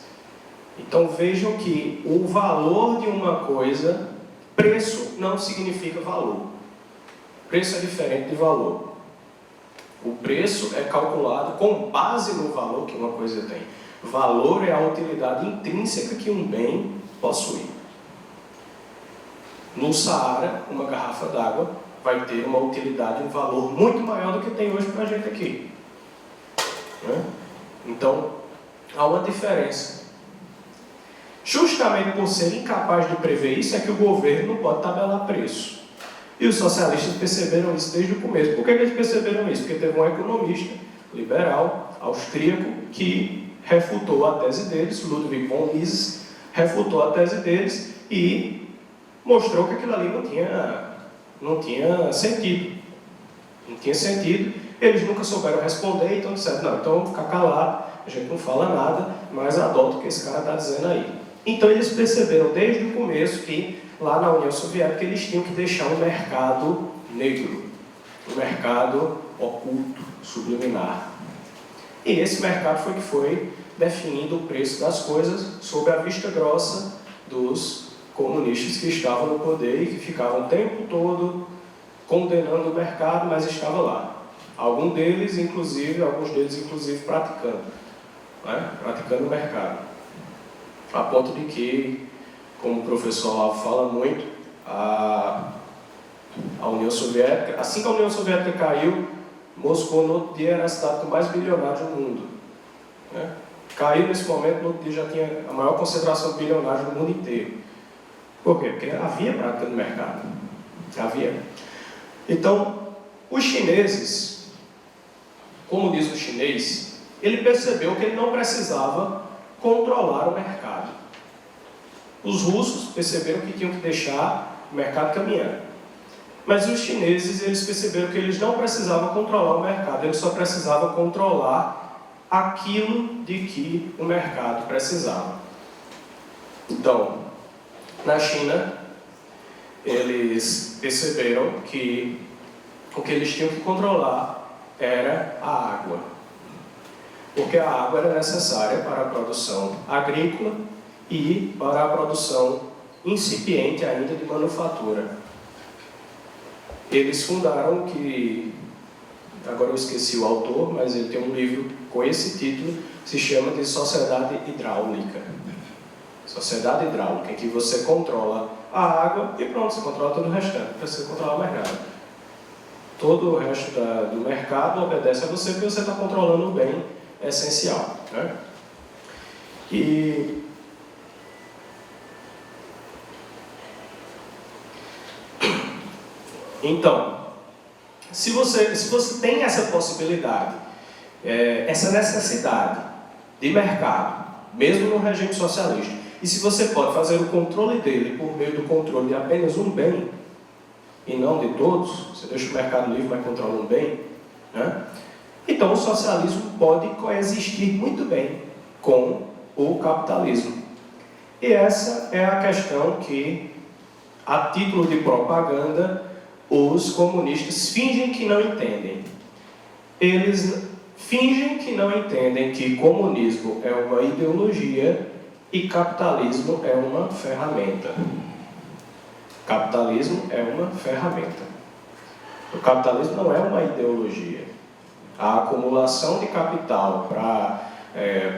Então vejam que o valor de uma coisa, preço não significa valor. Preço é diferente de valor. O preço é calculado com base no valor que uma coisa tem. Valor é a utilidade intrínseca que um bem possui. No Saara, uma garrafa d'água vai ter uma utilidade, um valor muito maior do que tem hoje para a gente aqui. Então, há uma diferença. Justamente por ser incapaz de prever isso, é que o governo não pode tabelar preço. E os socialistas perceberam isso desde o começo. Por que eles perceberam isso? Porque teve um economista liberal, austríaco, que refutou a tese deles, Ludwig von Mises, refutou a tese deles e mostrou que aquilo ali não tinha sentido. Não tinha sentido. Eles nunca souberam responder, então disseram, não, então vamos ficar calado, a gente não fala nada, mas adota o que esse cara está dizendo aí. Então eles perceberam desde o começo que lá na União Soviética eles tinham que deixar um mercado negro, um mercado oculto, subliminar. E esse mercado foi que foi definindo o preço das coisas sob a vista grossa dos comunistas que estavam no poder e que ficavam o tempo todo condenando o mercado, mas estava lá. Alguns deles, inclusive, praticando o mercado. A ponto de que, como o professor Olavo fala muito, a União Soviética, assim que a União Soviética caiu, Moscou no outro dia era a cidade mais bilionária do mundo. Caiu nesse momento, no outro dia já tinha a maior concentração de bilionários do mundo inteiro. Por quê? Porque havia prática no mercado. Havia. Então, os chineses, como diz o chinês, ele percebeu que ele não precisava controlar o mercado. Os russos perceberam que tinham que deixar o mercado caminhar. Mas os chineses, eles perceberam que eles não precisavam controlar o mercado, eles só precisavam controlar aquilo de que o mercado precisava. Então, na China, eles perceberam que o que eles tinham que controlar era a água. Porque a água era necessária para a produção agrícola e para a produção incipiente ainda de manufatura. Eles fundaram que, agora eu esqueci o autor, mas ele tem um livro com esse título, se chama de Sociedade Hidráulica. Sociedade Hidráulica, em que você controla a água e pronto, você controla todo o restante, não precisa controlar mais nada. Todo o resto do mercado obedece a você porque você está controlando o bem essencial. Então, se você tem essa possibilidade, essa necessidade de mercado, mesmo no regime socialista, e se você pode fazer o controle dele por meio do controle de apenas um bem, e não de todos, você deixa o mercado livre, mas controla um bem, então o socialismo pode coexistir muito bem com o capitalismo. E essa é a questão que, a título de propaganda, os comunistas fingem que não entendem. Eles fingem que não entendem que comunismo é uma ideologia e capitalismo é uma ferramenta. Capitalismo é uma ferramenta. O capitalismo não é uma ideologia. A acumulação de capital para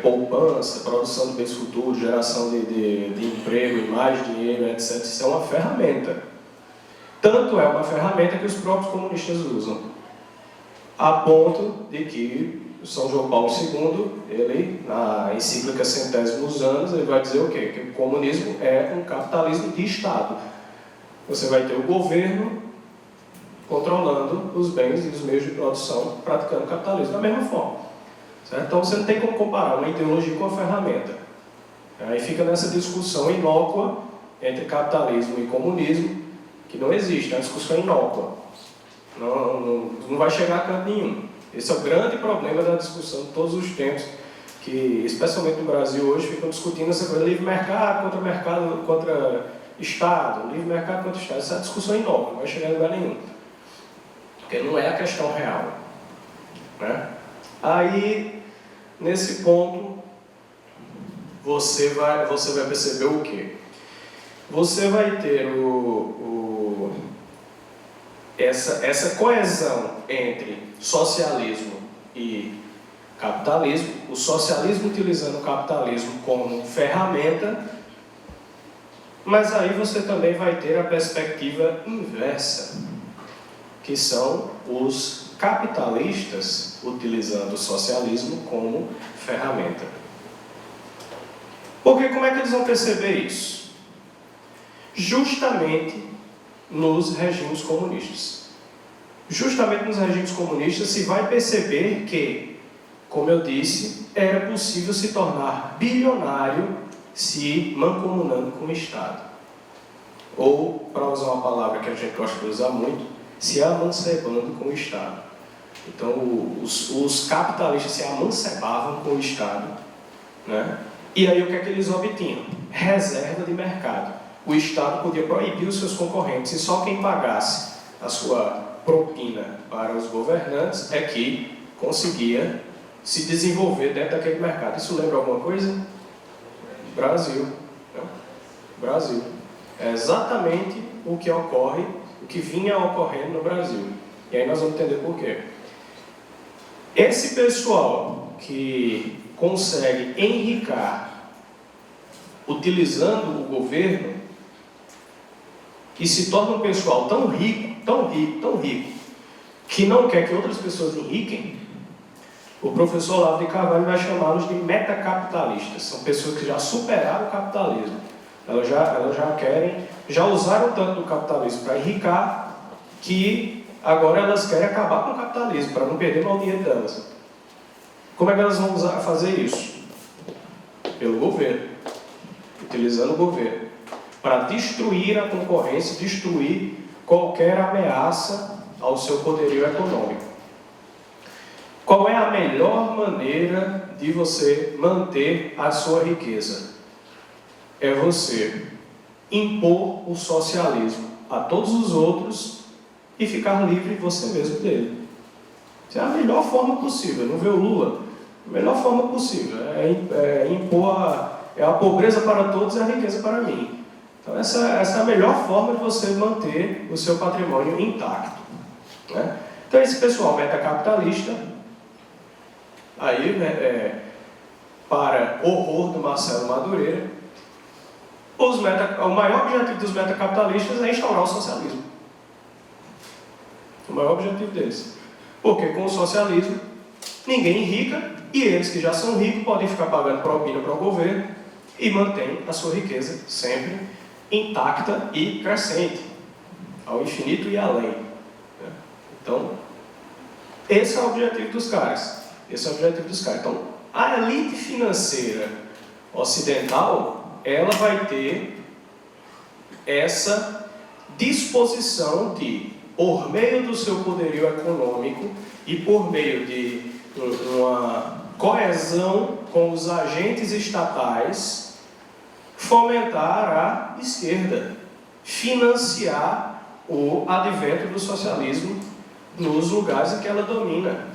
poupança, produção de bens futuros, geração de emprego e mais dinheiro, etc., isso é uma ferramenta. Tanto é uma ferramenta que os próprios comunistas usam, a ponto de que São João Paulo II, ele, na encíclica Centésimos Anos, ele vai dizer o quê? Que o comunismo é um capitalismo de Estado. Você vai ter o governo controlando os bens e os meios de produção, praticando capitalismo da mesma forma. Certo? Então você não tem como comparar uma ideologia com uma ferramenta. Aí fica nessa discussão inócua entre capitalismo e comunismo, que não existe, é uma discussão inócua. Não vai chegar a canto nenhum. Esse é o grande problema da discussão de todos os tempos, que, especialmente no Brasil hoje, ficam discutindo essa coisa livre mercado contra Estado, livre mercado contra Estado. Essa é a discussão inócua, não vai chegar a lugar nenhum. Porque não é a questão real. Né? Aí, nesse ponto, você vai perceber o quê? Você vai ter essa coesão entre socialismo e capitalismo, o socialismo utilizando o capitalismo como ferramenta, mas aí você também vai ter a perspectiva inversa, que são os capitalistas utilizando o socialismo como ferramenta. Porque como é que eles vão perceber isso? Justamente nos regimes comunistas. Justamente nos regimes comunistas se vai perceber que, como eu disse, era possível se tornar bilionário se mancomunando com o Estado. Ou, para usar uma palavra que a gente gosta de usar muito, se amancebando com o Estado. Então, os capitalistas se amancebavam com o Estado, né? E aí o que é que eles obtinham? Reserva de mercado. O Estado podia proibir os seus concorrentes e só quem pagasse a sua propina para os governantes é que conseguia se desenvolver dentro daquele mercado. Isso lembra alguma coisa? Brasil. Não? Brasil. É exatamente o que ocorre, o que vinha ocorrendo no Brasil. E aí nós vamos entender por quê. Esse pessoal que consegue enricar utilizando o governo e se torna um pessoal tão rico, que não quer que outras pessoas enriquem, o professor Olavo de Carvalho vai chamá-los de metacapitalistas. São pessoas que já superaram o capitalismo. Elas já usaram tanto do capitalismo para enricar, que agora elas querem acabar com o capitalismo, para não perder mais o dinheiro delas. Como é que elas vão fazer isso? Pelo governo. Utilizando o governo. Para destruir a concorrência, destruir qualquer ameaça ao seu poderio econômico. Qual é a melhor maneira de você manter a sua riqueza? É você impor o socialismo a todos os outros e ficar livre você mesmo dele. Essa é a melhor forma possível. Não vê o Lula? A melhor forma possível é impor a pobreza para todos e a riqueza para mim. Então essa é a melhor forma de você manter o seu patrimônio intacto. Né? Então esse pessoal metacapitalista, aí, para horror do Marcelo Madureira, o maior objetivo dos metacapitalistas é instaurar o socialismo. O maior objetivo deles. Porque com o socialismo, ninguém enrica e eles que já são ricos podem ficar pagando propina para o governo e mantêm a sua riqueza sempre intacta e crescente, ao infinito e além. Então, esse é o objetivo dos caras. Então, a elite financeira ocidental, ela vai ter essa disposição de, por meio do seu poderio econômico e por meio de uma coesão com os agentes estatais, fomentar a esquerda, financiar o advento do socialismo nos lugares em que ela domina.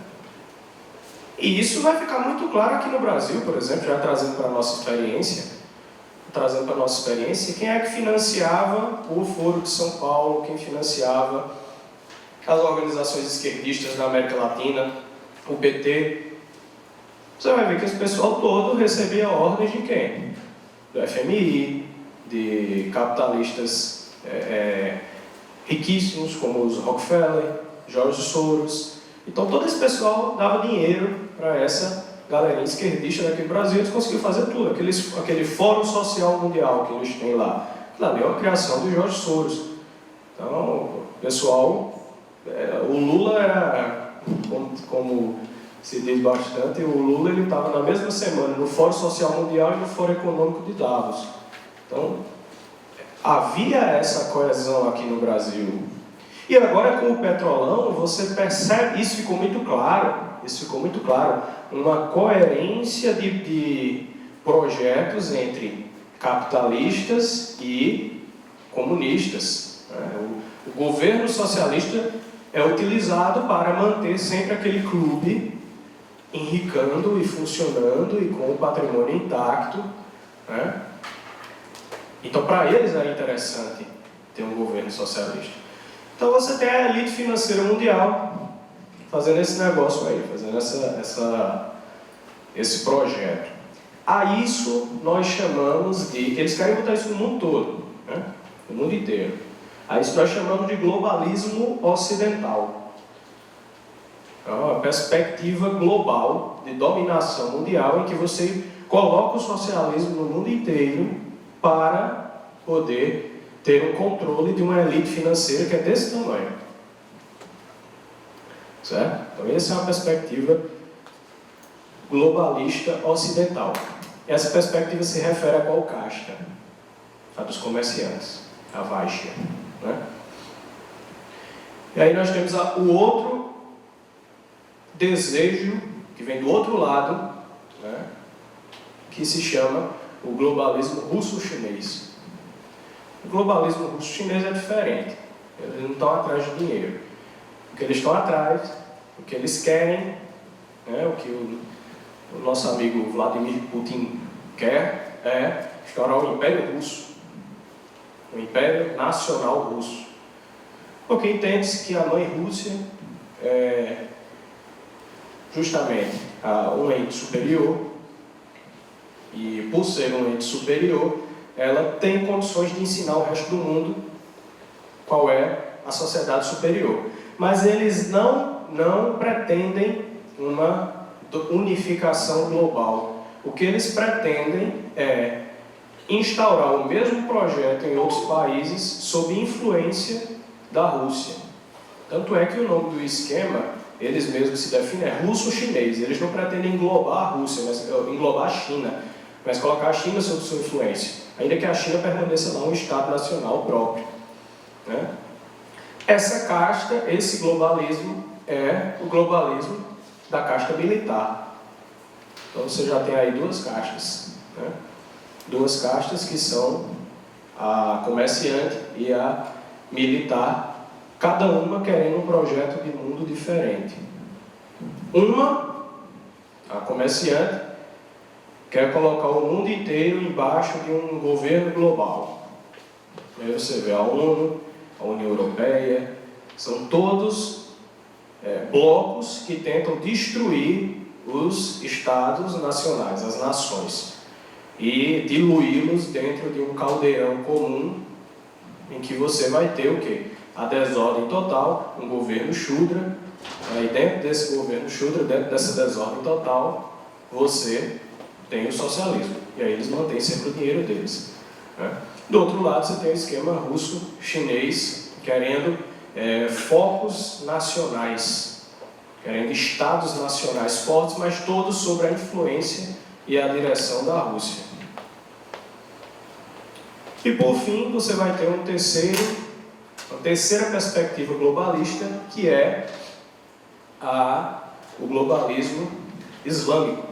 E isso vai ficar muito claro aqui no Brasil, por exemplo, já trazendo para a nossa experiência, quem é que financiava o Foro de São Paulo, quem financiava as organizações esquerdistas da América Latina, o PT. Você vai ver que esse pessoal todo recebia ordens de quem? Do FMI, de capitalistas riquíssimos como os Rockefeller, George Soros. Então todo esse pessoal dava dinheiro para essa galerinha esquerdista daqui do Brasil. Eles conseguiram fazer tudo. Aquele Fórum Social Mundial que eles têm lá. Lá é uma criação do Jorge Soros. Então, pessoal, o Lula era, como se diz bastante, o Lula estava na mesma semana no Fórum Social Mundial e no Fórum Econômico de Davos. Então, havia essa coesão aqui no Brasil. E agora com o Petrolão, você percebe, isso ficou muito claro, uma coerência de projetos entre capitalistas e comunistas. O governo socialista é utilizado para manter sempre aquele clube enricando e funcionando e com o patrimônio intacto, né? Então, para eles é interessante ter um governo socialista. Então, você tem a elite financeira mundial fazendo esse negócio aí, fazendo esse projeto. A isso nós chamamos de... Eles querem botar isso no mundo todo, né? No mundo inteiro. A isso nós chamamos de globalismo ocidental. É uma perspectiva global de dominação mundial em que você coloca o socialismo no mundo inteiro para poder ter um controle de uma elite financeira que é desse tamanho. Certo? Então, essa é uma perspectiva globalista ocidental. Essa perspectiva se refere a qual casta? A dos comerciantes, a Vaishya, né? E aí nós temos o outro desejo, que vem do outro lado, né? Que se chama o globalismo russo-chinês. O globalismo russo-chinês é diferente. Eles não estão atrás de dinheiro. O que eles estão atrás, o que eles querem, né, o que o nosso amigo Vladimir Putin quer é instaurar o Império Russo, o Império Nacional Russo. Porque entende-se que a mãe Rússia é justamente um ente superior, e por ser um ente superior, ela tem condições de ensinar o resto do mundo qual é a sociedade superior. Mas eles não pretendem uma unificação global. O que eles pretendem é instaurar o mesmo projeto em outros países sob influência da Rússia. Tanto é que o nome do esquema, eles mesmos se definem, é russo-chinês. Eles não pretendem englobar a Rússia, mas englobar a China, mas colocar a China sob sua influência, ainda que a China permaneça lá um Estado nacional próprio, né? Essa casta, esse globalismo, é o globalismo da casta militar. Então você já tem aí duas castas, né? Duas castas que são a comerciante e a militar, cada uma querendo um projeto de mundo diferente. Uma, a comerciante, quer colocar o mundo inteiro embaixo de um governo global. Aí você vê a ONU, a União Europeia, são todos blocos que tentam destruir os estados nacionais, as nações, e diluí-los dentro de um caldeirão comum, em que você vai ter o quê? A desordem total, um governo Shudra, aí dentro desse governo Shudra, dentro dessa desordem total, você tem o socialismo, e aí eles mantêm sempre o dinheiro deles, né? Do outro lado, você tem o esquema russo-chinês, querendo focos nacionais, querendo estados nacionais fortes, mas todos sob a influência e a direção da Rússia. E por fim, você vai ter uma terceira perspectiva globalista, que é o globalismo islâmico.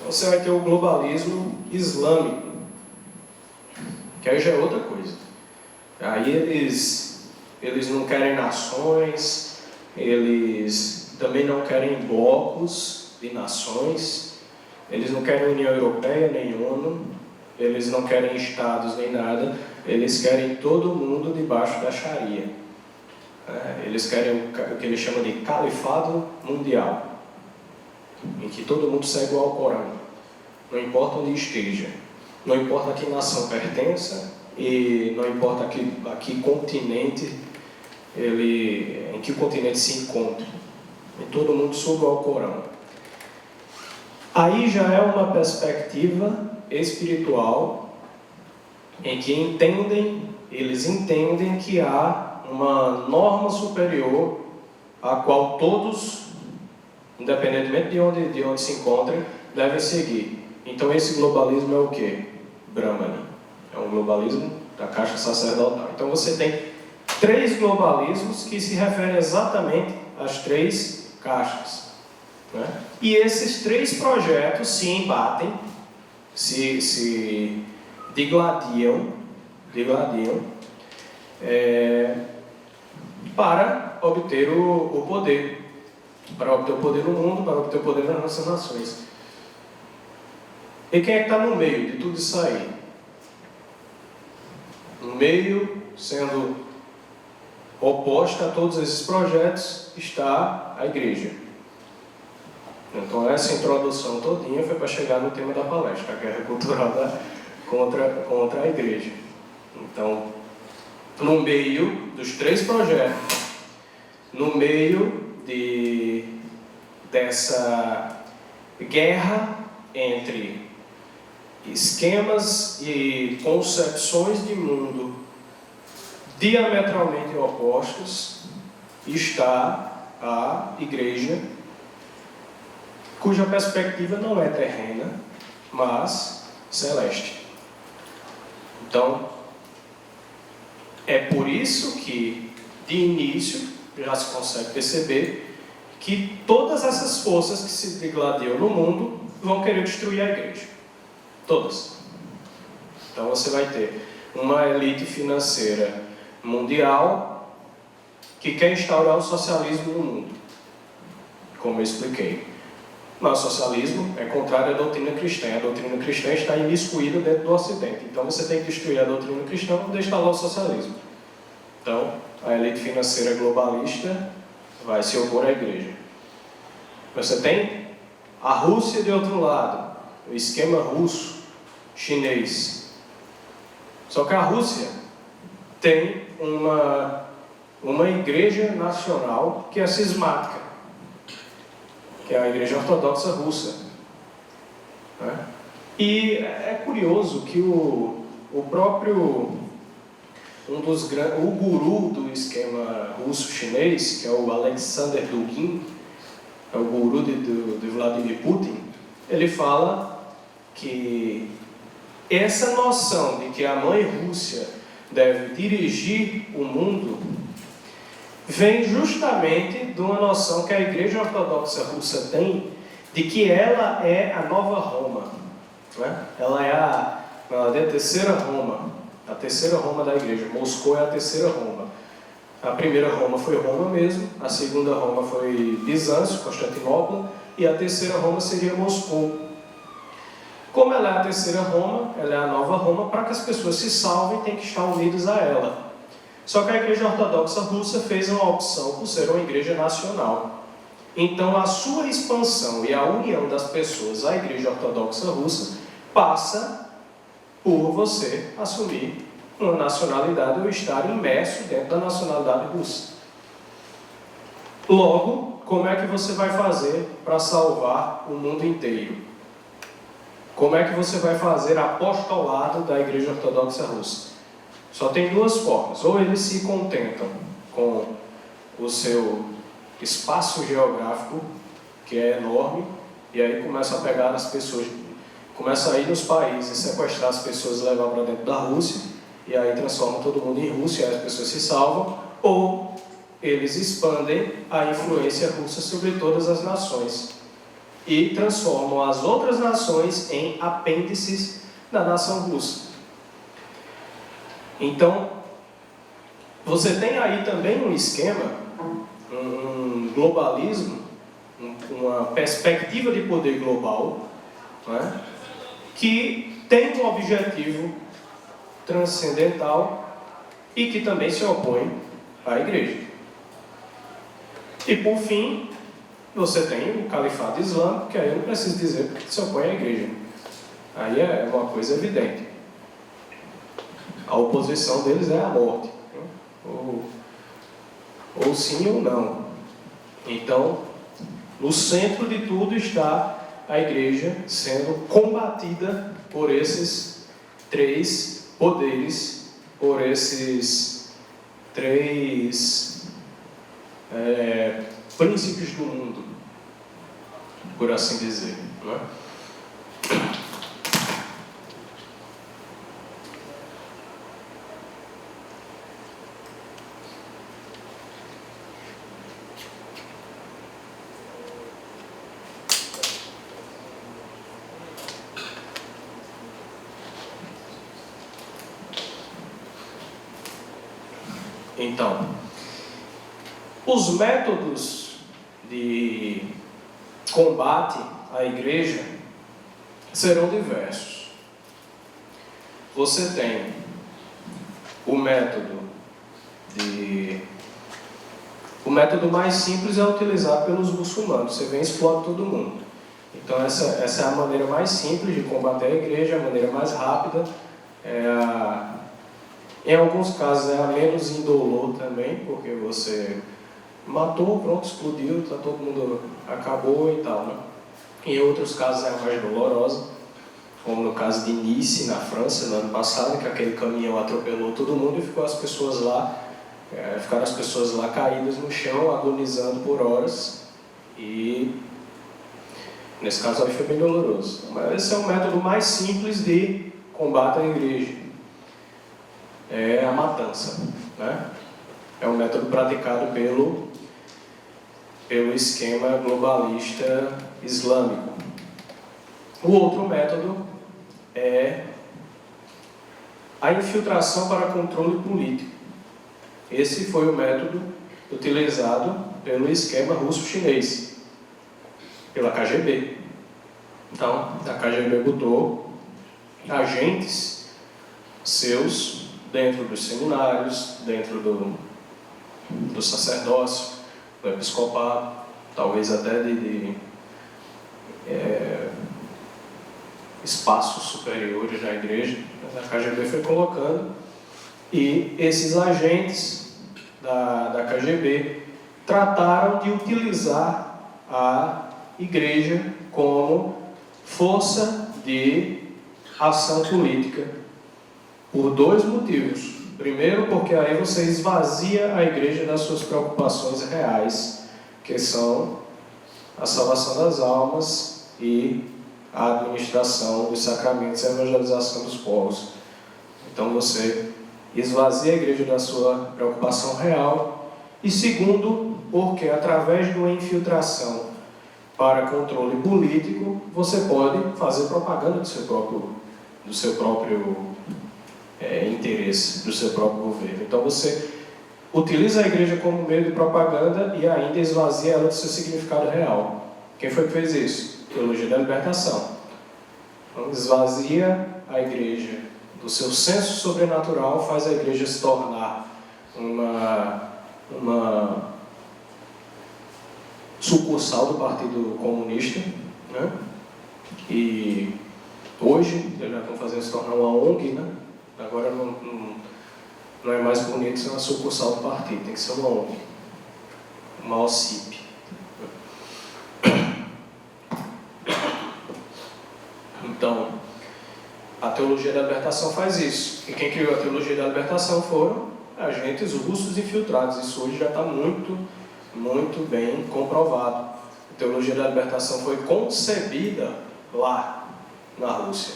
Você vai ter o globalismo islâmico, que aí já é outra coisa. Aí eles não querem nações, eles também não querem blocos de nações, eles não querem União Europeia nem ONU, eles não querem estados nem nada, eles querem todo mundo debaixo da Sharia. Eles querem o que eles chamam de califado mundial, em que todo mundo segue o Alcorão, não importa onde esteja, não importa a que nação pertença, e não importa aqui continente, em que continente se encontra. E todo mundo suba ao Corão. Aí já é uma perspectiva espiritual em que eles entendem que há uma norma superior a qual todos, independentemente de onde se encontrem, devem seguir. Então esse globalismo é o quê? Brahmani. É um globalismo da caixa sacerdotal. Então você tem 3 globalismos que se referem exatamente às 3 caixas. Né? E esses 3 projetos se embatem, se digladiam para obter o poder. Para obter o poder no mundo, para obter o poder nas nossas nações. E quem é que está no meio de tudo isso aí? No meio, sendo oposta a todos esses projetos, está a igreja. Então essa introdução todinha foi para chegar no tema da palestra, a guerra cultural contra a igreja. Então, no meio dos 3 projetos, no meio dessa guerra entre esquemas e concepções de mundo diametralmente opostos, está a igreja, cuja perspectiva não é terrena, mas celeste. Então, é por isso que, de início, já se consegue perceber que todas essas forças que se digladiam no mundo vão querer destruir a igreja. Todas. Então você vai ter uma elite financeira mundial que quer instaurar o socialismo no mundo. Como eu expliquei. Mas o socialismo é contrário à doutrina cristã. A doutrina cristã está imiscuída dentro do Ocidente. Então você tem que destruir a doutrina cristã para poder instaurar o socialismo. Então, a elite financeira globalista vai se opor à igreja. Você tem a Rússia de outro lado, o esquema russo, chinês. Só que a Rússia tem uma igreja nacional que é cismática, que é a igreja ortodoxa russa. Né? E é curioso que o próprio o guru do esquema russo-chinês, que é o Alexander Dugin, é o guru de Vladimir Putin, ele fala que essa noção de que a mãe Rússia deve dirigir o mundo vem justamente de uma noção que a Igreja Ortodoxa Russa tem de que ela é a nova Roma. Né? Ela é a terceira Roma. A terceira Roma da igreja. Moscou é a terceira Roma. A primeira Roma foi Roma mesmo, a segunda Roma foi Bizâncio, Constantinopla, e a terceira Roma seria Moscou. Como ela é a terceira Roma, ela é a nova Roma, para que as pessoas se salvem, tem que estar unidas a ela. Só que a Igreja Ortodoxa Russa fez uma opção por ser uma igreja nacional. Então a sua expansão e a união das pessoas à Igreja Ortodoxa Russa passa por você assumir uma nacionalidade ou estar imerso dentro da nacionalidade russa. Logo, como é que você vai fazer para salvar o mundo inteiro? Como é que você vai fazer apostolado da Igreja Ortodoxa Russa? Só tem 2 formas. Ou eles se contentam com o seu espaço geográfico, que é enorme, e aí começa a pegar as pessoas, começa a ir nos países, sequestrar as pessoas e levar para dentro da Rússia, e aí transforma todo mundo em Rússia, e aí as pessoas se salvam, ou eles expandem a influência russa sobre todas as nações e transformam as outras nações em apêndices da nação russa. Então, você tem aí também um esquema, um globalismo, uma perspectiva de poder global, né, que tem um objetivo transcendental e que também se opõe à igreja. E por fim, você tem o califado islâmico, que aí eu não preciso dizer porque se opõe à igreja. Aí é uma coisa evidente. A oposição deles é a morte, ou sim ou não. Então, no centro de tudo está a igreja sendo combatida por esses três poderes, por esses três príncipes do mundo, por assim dizer, não é? Então, os métodos de combate à igreja serão diversos. Você tem o método mais simples é utilizado pelos muçulmanos. Você vem e explode todo mundo. Então essa é a maneira mais simples de combater a igreja, a maneira mais rápida. Em alguns casos é a menos indolor também, porque você matou, pronto, explodiu, tá, todo mundo acabou e tal, né? Em outros casos é a mais dolorosa, como no caso de Nice, na França, no ano passado, que aquele caminhão atropelou todo mundo e ficaram as pessoas lá caídas no chão, agonizando por horas, e nesse caso aí foi bem doloroso. Mas esse é o método mais simples de combate à igreja. É a matança, né? É um método praticado pelo esquema globalista islâmico. O outro método é a infiltração para controle político. Esse foi o método utilizado pelo esquema russo-chinês, pela KGB. Então, a KGB botou agentes seus dentro dos seminários, dentro do sacerdócio, do episcopado, talvez até de espaços superiores na igreja. A KGB foi colocando, e esses agentes da KGB trataram de utilizar a igreja como força de ação política por dois motivos. Primeiro, porque aí você esvazia a igreja das suas preocupações reais, que são a salvação das almas e a administração dos sacramentos e a evangelização dos povos. Então você esvazia a igreja da sua preocupação real. E segundo, porque através de uma infiltração para controle político, você pode fazer propaganda do seu próprio interesse, do seu próprio governo. Então você utiliza a igreja como meio de propaganda e ainda esvazia ela do seu significado real. Quem foi que fez isso? Teologia da libertação. Então, esvazia a igreja do seu senso sobrenatural, faz a igreja se tornar uma sucursal do Partido Comunista, né? E hoje eles já estão fazendo se tornar uma ONG, né? Agora não é mais bonito ser uma sucursal do partido, tem que ser uma ONG, uma OCIP. Então, a teologia da libertação faz isso. E quem criou a teologia da libertação foram agentes russos infiltrados. Isso hoje já está muito, muito bem comprovado. A teologia da libertação foi concebida lá na Rússia.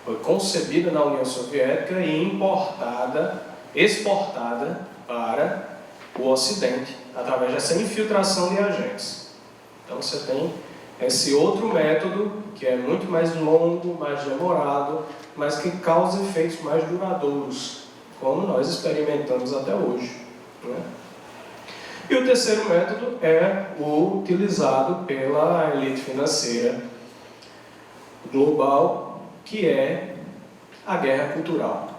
Foi concebida na União Soviética e exportada para o Ocidente, através dessa infiltração de agentes. Então você tem esse outro método, que é muito mais longo, mais demorado, mas que causa efeitos mais duradouros, como nós experimentamos até hoje, né? E o terceiro método é o utilizado pela elite financeira global, que é a guerra cultural.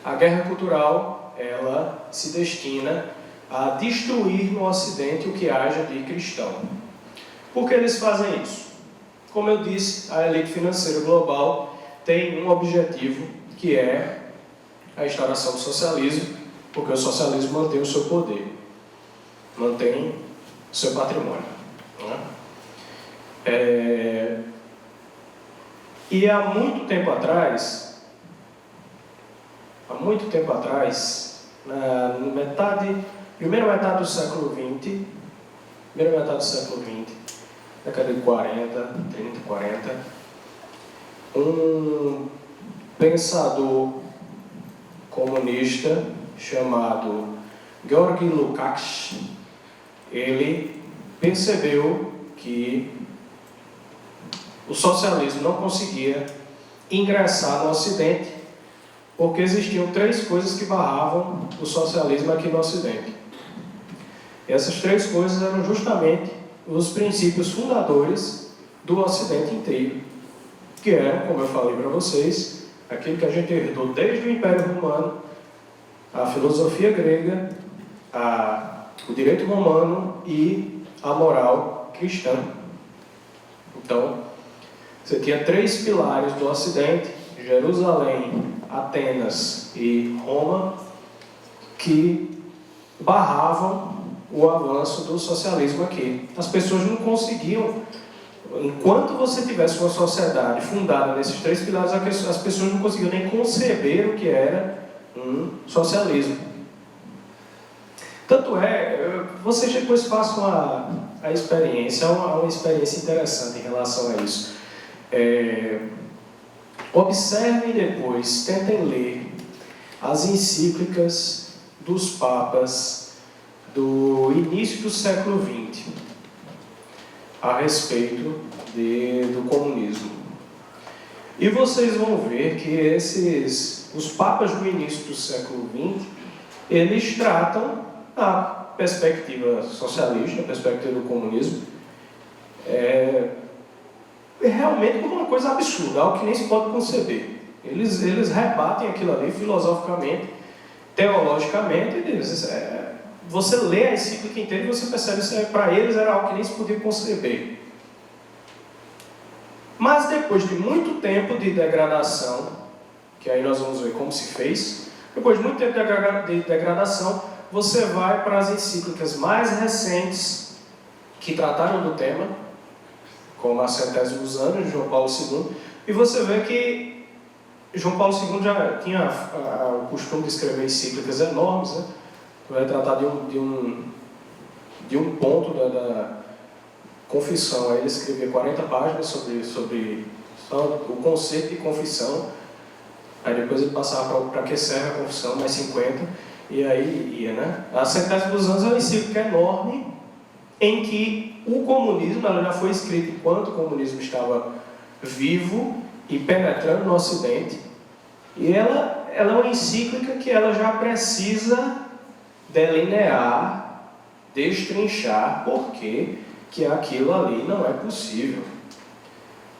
A guerra cultural, ela se destina a destruir no Ocidente o que haja de cristão. Por que eles fazem isso? Como eu disse, a elite financeira global tem um objetivo, que é a instauração do socialismo, porque o socialismo mantém o seu poder, mantém o seu patrimônio, né? E há muito tempo atrás, na primeira metade do século XX, década de 40, 30, 40, um pensador comunista chamado Georg Lukács, ele percebeu que o socialismo não conseguia ingressar no Ocidente, porque existiam 3 coisas que barravam o socialismo aqui no Ocidente. E essas 3 coisas eram justamente os princípios fundadores do Ocidente inteiro, que eram, como eu falei para vocês, aquilo que a gente herdou desde o Império Romano, a filosofia grega, o direito romano e a moral cristã. Então, você tinha 3 pilares do Ocidente, Jerusalém, Atenas e Roma, que barravam o avanço do socialismo aqui. As pessoas não conseguiam, enquanto você tivesse uma sociedade fundada nesses 3 pilares, as pessoas não conseguiam nem conceber o que era um socialismo. Tanto vocês depois façam a experiência, há uma experiência interessante em relação a isso. Observem depois, tentem ler as encíclicas dos papas do início do século XX a respeito do comunismo. E vocês vão ver que os papas do início do século XX, eles tratam a perspectiva socialista, a perspectiva do comunismo, realmente como uma coisa absurda, algo que nem se pode conceber. Eles rebatem aquilo ali filosoficamente, teologicamente, e você lê a encíclica inteira e você percebe que para eles era algo que nem se podia conceber. Mas depois de muito tempo de degradação, que aí nós vamos ver como se fez, depois de muito tempo de degradação, você vai para as encíclicas mais recentes que trataram do tema, como a Centésimos Anos de João Paulo II, e você vê que João Paulo II já tinha o costume de escrever encíclicas enormes, né? Vai tratar de um ponto da confissão. Aí ele escrevia 40 páginas sobre o conceito de confissão. Aí depois ele passava para que serve a confissão, mais 50, e aí ia, né? A Centésimos Anos é uma encíclica enorme, em que o comunismo, ela já foi escrita enquanto o comunismo estava vivo e penetrando no Ocidente, e ela é uma encíclica que ela já precisa delinear, destrinchar por que aquilo ali não é possível.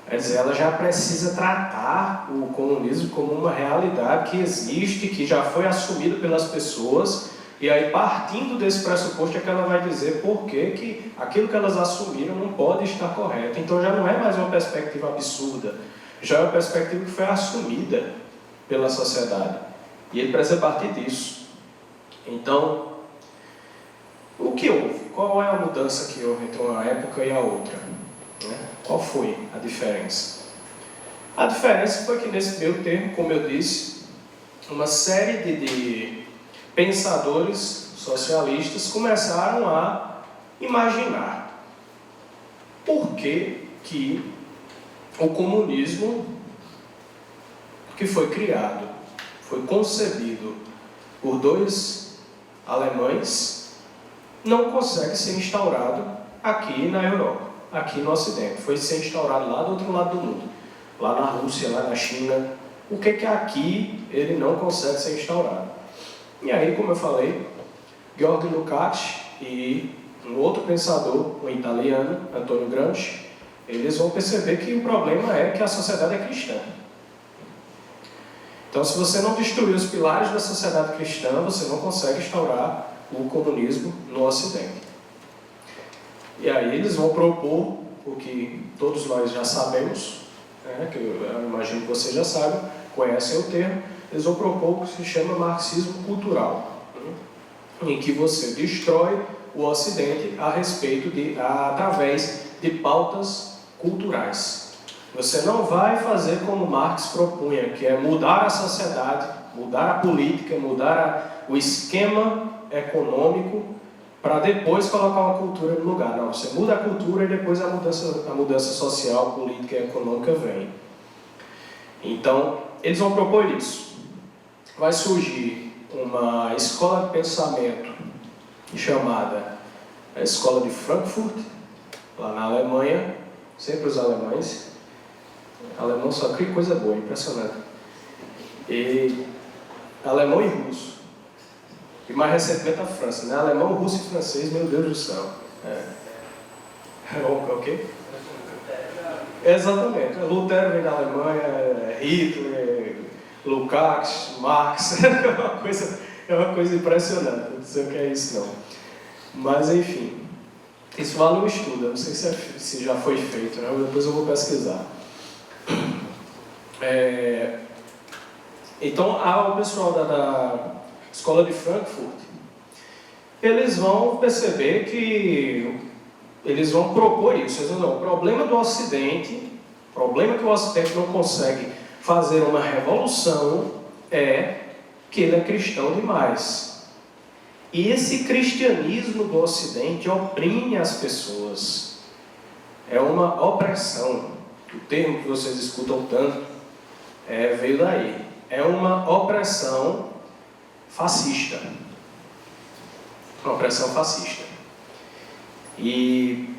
Quer dizer, ela já precisa tratar o comunismo como uma realidade que existe, que já foi assumida pelas pessoas, e aí, partindo desse pressuposto, é que ela vai dizer por que aquilo que elas assumiram não pode estar correto. Então já não é mais uma perspectiva absurda, já é uma perspectiva que foi assumida pela sociedade. E ele precisa partir disso. Então, o que houve? Qual é a mudança que houve entre uma época e a outra? Qual foi a diferença? A diferença foi que nesse meio termo, como eu disse, uma série de pensadores socialistas começaram a imaginar por que o comunismo, que foi criado, foi concebido por 2 alemães, não consegue ser instaurado aqui na Europa, aqui no Ocidente. Foi ser instaurado lá do outro lado do mundo, lá na Rússia, lá na China. O que aqui ele não consegue ser instaurado? E aí, como eu falei, Georg Lukács e um outro pensador, um italiano, Antonio Gramsci, eles vão perceber que o problema é que a sociedade é cristã. Então, se você não destruir os pilares da sociedade cristã, você não consegue instaurar o comunismo no Ocidente. E aí eles vão propor o que todos nós já sabemos, que eu imagino que vocês já sabem, conhecem o termo, eles vão propor o que se chama marxismo cultural, em que você destrói o Ocidente através de pautas culturais. Você não vai fazer como Marx propunha, que é mudar a sociedade, mudar a política, mudar o esquema econômico para depois colocar uma cultura no lugar. Não, você muda a cultura e depois a mudança social, política e econômica vem. Então, eles vão propor isso. Vai surgir uma escola de pensamento chamada a Escola de Frankfurt, lá na Alemanha, sempre os alemães. Alemão só cria coisa boa, impressionante. E alemão e russo. E mais recentemente a França, né? Alemão, russo e francês, meu Deus do céu. O quê? Exatamente. Lutero vem da Alemanha, Hitler, Lukács, Marx. É uma coisa impressionante. Não sei o que é isso, não. Mas, enfim. Isso vale um estudo. Eu não sei se já foi feito, né? Depois eu vou pesquisar. Então, o pessoal da Escola de Frankfurt, eles vão perceber que eles vão propor isso. Eles vão dizer, o problema do Ocidente, o problema que o Ocidente não consegue fazer uma revolução é que ele é cristão demais. E esse cristianismo do Ocidente oprime as pessoas. É uma opressão. O termo que vocês escutam tanto veio daí. É uma opressão fascista. Uma opressão fascista. E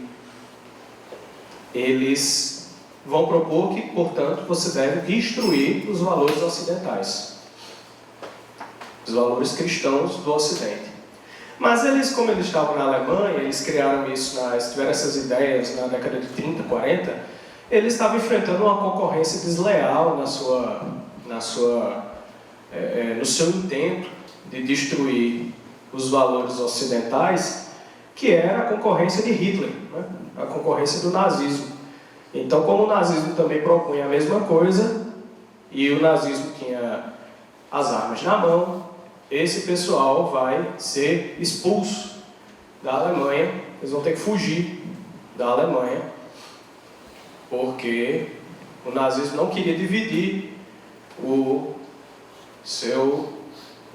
eles vão propor que, portanto, você deve destruir os valores ocidentais. Os valores cristãos do Ocidente. Mas eles, como eles estavam na Alemanha, eles criaram isso, tiveram essas ideias na década de 30, 40, eles estavam enfrentando uma concorrência desleal no seu intento de destruir os valores ocidentais, que era a concorrência de Hitler, né? A concorrência do nazismo. Então, como o nazismo também propunha a mesma coisa, e o nazismo tinha as armas na mão, esse pessoal vai ser expulso da Alemanha, eles vão ter que fugir da Alemanha, porque o nazismo não queria dividir o seu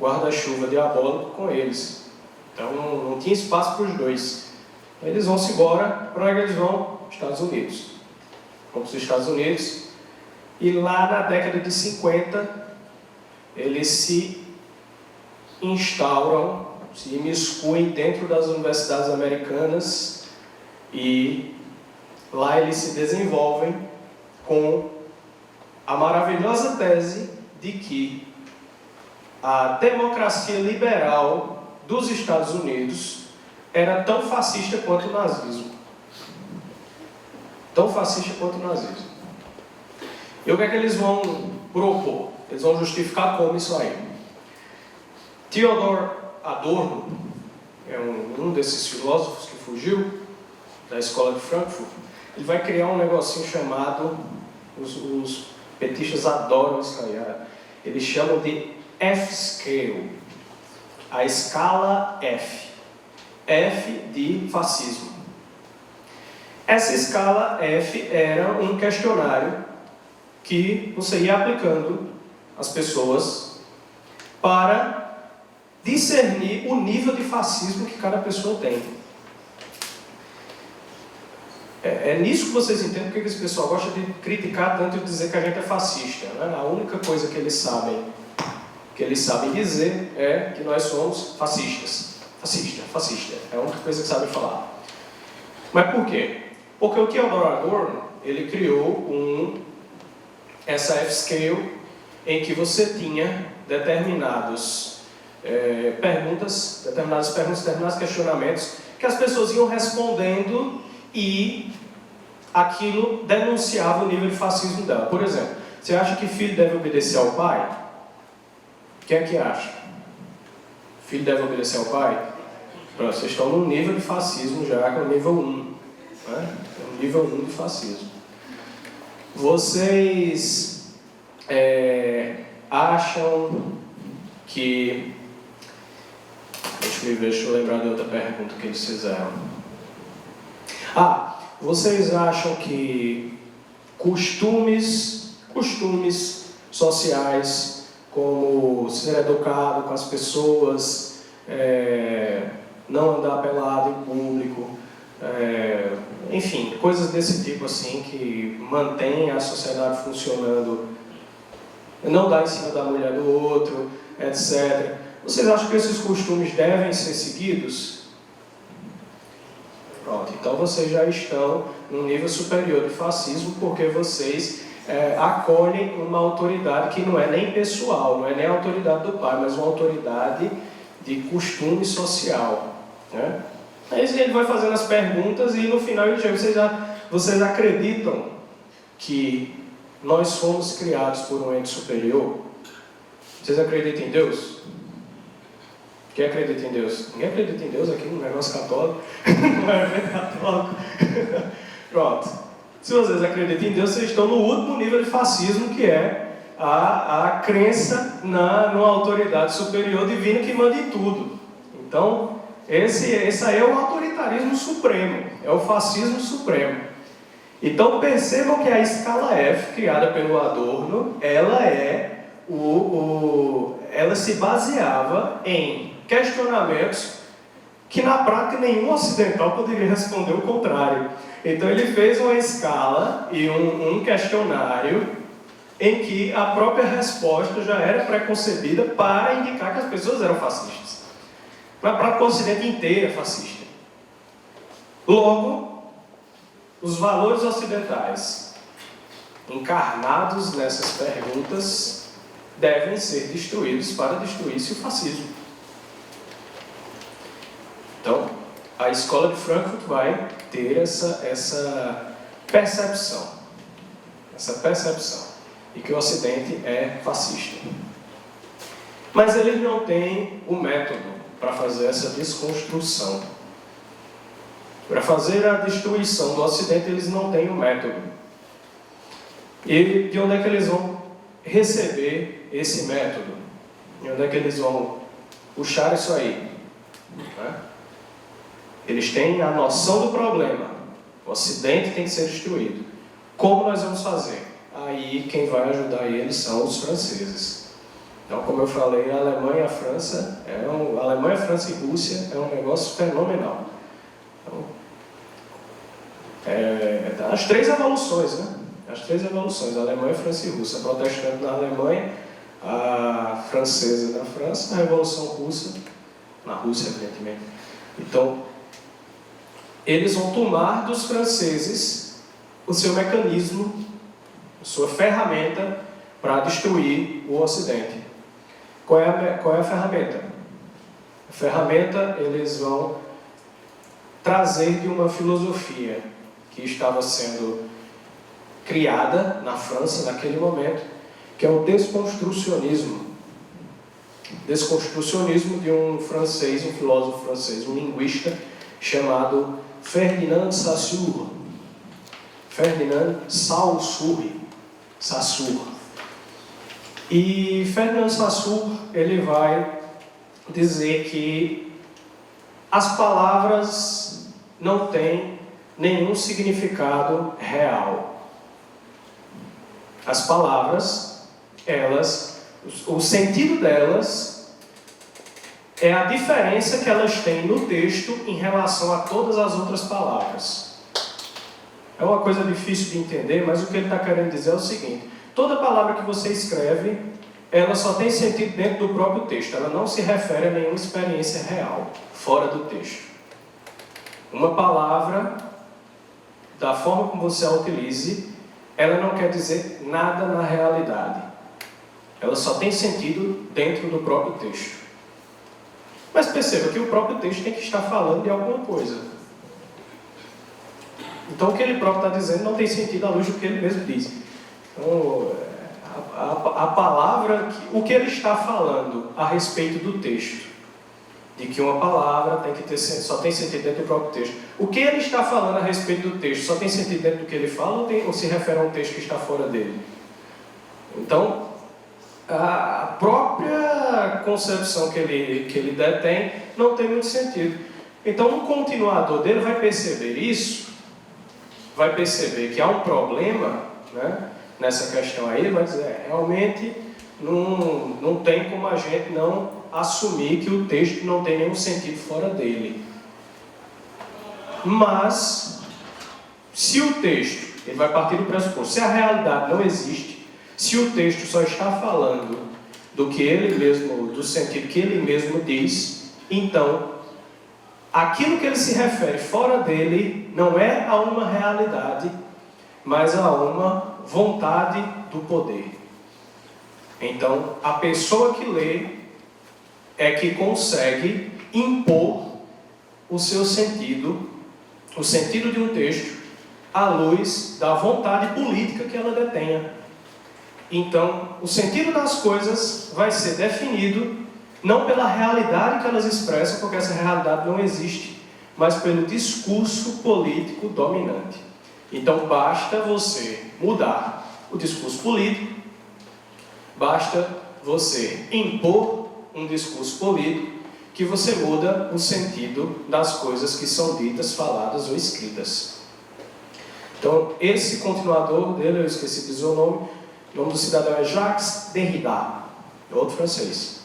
guarda-chuva diabólico com eles. Então não tinha espaço para os dois. Eles vão-se embora. Para onde eles vão? Estados Unidos. Vão para os Estados Unidos. E lá na década de 50, eles se instauram, se imiscuem dentro das universidades americanas e lá eles se desenvolvem com a maravilhosa tese de que a democracia liberal dos Estados Unidos era tão fascista quanto o nazismo. Tão fascista quanto o nazismo. E o que é que eles vão propor? Eles vão justificar como isso aí. Theodor Adorno é um desses filósofos que fugiu da escola de Frankfurt. Ele vai criar um negocinho chamado, os petistas adoram isso aí, eles chamam de F-Scale, a escala F. F de fascismo. Essa escala F era um questionário que você ia aplicando às pessoas para discernir o nível de fascismo que cada pessoa tem. É nisso que vocês entendem porque esse pessoal gosta de criticar tanto e dizer que a gente é fascista, né? A única coisa que eles sabem dizer é que nós somos fascistas. Fascista. É a única coisa que sabem falar. Mas por quê? Porque o Theodor Adorno, ele criou essa F-Scale em que você tinha determinadas perguntas, determinados questionamentos que as pessoas iam respondendo e aquilo denunciava o nível de fascismo dela. Por exemplo, você acha que filho deve obedecer ao pai? Quem é que acha? Filho deve obedecer ao pai? Pronto, vocês estão no nível de fascismo já, que é o nível 1. Né? É o nível 1 de fascismo. Vocês acham que... Deixa eu lembrar de outra pergunta que eles fizeram. Vocês acham que costumes sociais, como ser educado com as pessoas, não andar pelado em público, enfim, coisas desse tipo assim que mantém a sociedade funcionando, não dar em cima da mulher do outro, etc. Vocês acham que esses costumes devem ser seguidos? Pronto, então vocês já estão num nível superior de fascismo, porque vocês acolhem uma autoridade que não é nem pessoal, não é nem a autoridade do pai, mas uma autoridade de costume social, né? Aí ele vai fazendo as perguntas e no final ele chega: vocês acreditam que nós fomos criados por um ente superior? Vocês acreditam em Deus? Quem acredita em Deus? Ninguém acredita em Deus aqui no negócio católico. Não é bem católico. Pronto. Se vocês acreditam em Deus, vocês estão no último nível de fascismo, que é a crença numa autoridade superior divina que manda em tudo. Então, esse aí é o autoritarismo supremo, é o fascismo supremo. Então, percebam que a escala F, criada pelo Adorno, ela se baseava em questionamentos que na prática nenhum ocidental poderia responder o contrário. Então ele fez uma escala e um questionário em que a própria resposta já era preconcebida para indicar que as pessoas eram fascistas. Na prática o Ocidente inteiro é fascista. Logo, os valores ocidentais encarnados nessas perguntas devem ser destruídos para destruir-se o fascismo. Então, a escola de Frankfurt vai ter essa percepção de que o Ocidente é fascista. Mas eles não têm o método para fazer essa desconstrução. Para fazer a destruição do Ocidente, eles não têm o método. E de onde é que eles vão receber esse método? De onde é que eles vão puxar isso aí? Eles têm a noção do problema. O Ocidente tem que ser destruído. Como nós vamos fazer? Aí quem vai ajudar eles são os franceses. Então, como eu falei, a Alemanha, a França, Alemanha, França e Rússia é um negócio fenomenal. Então, as três evoluções, né? As três evoluções, a Alemanha, França e Rússia. A protestante na Alemanha, a francesa na França, a Revolução Russa, na Rússia, evidentemente. Então, eles vão tomar dos franceses o seu mecanismo, a sua ferramenta para destruir o Ocidente. Qual é a ferramenta? A ferramenta eles vão trazer de uma filosofia que estava sendo criada na França naquele momento, que é o desconstrucionismo. Desconstrucionismo de um francês, um filósofo francês, um linguista chamado Ferdinand Saussure. Ferdinand Saussure. E Ferdinand Saussure, ele vai dizer que as palavras não têm nenhum significado real. As palavras, o sentido delas é a diferença que elas têm no texto em relação a todas as outras palavras. É uma coisa difícil de entender, mas o que ele está querendo dizer é o seguinte: toda palavra que você escreve, ela só tem sentido dentro do próprio texto. Ela não se refere a nenhuma experiência real, fora do texto. Uma palavra, da forma como você a utilize, ela não quer dizer nada na realidade. Ela só tem sentido dentro do próprio texto. Mas perceba que o próprio texto tem que estar falando de alguma coisa. Então o que ele próprio está dizendo não tem sentido à luz do que ele mesmo diz. Então, a palavra, o que ele está falando a respeito do texto, de que uma palavra só tem sentido dentro do próprio texto. O que ele está falando a respeito do texto só tem sentido dentro do que ele fala ou se refere a um texto que está fora dele? Então, a própria concepção que ele detém não tem muito sentido. Então, um continuador dele vai perceber isso, vai perceber que há um problema, né, nessa questão aí, ele vai dizer, realmente não tem como a gente não assumir que o texto não tem nenhum sentido fora dele. Mas, se o texto, ele vai partir do pressuposto, se a realidade não existe, se o texto só está falando do que ele mesmo, do sentido que ele mesmo diz, então, aquilo que ele se refere fora dele não é a uma realidade, mas a uma vontade do poder. Então, a pessoa que lê é que consegue impor o seu sentido, o sentido de um texto, à luz da vontade política que ela detenha. Então, o sentido das coisas vai ser definido não pela realidade que elas expressam, porque essa realidade não existe, mas pelo discurso político dominante. Então, basta você mudar o discurso político, basta você impor um discurso político, que você muda o sentido das coisas que são ditas, faladas ou escritas. Então, esse continuador dele, eu esqueci de dizer o nome do cidadão é Jacques Derrida, outro francês.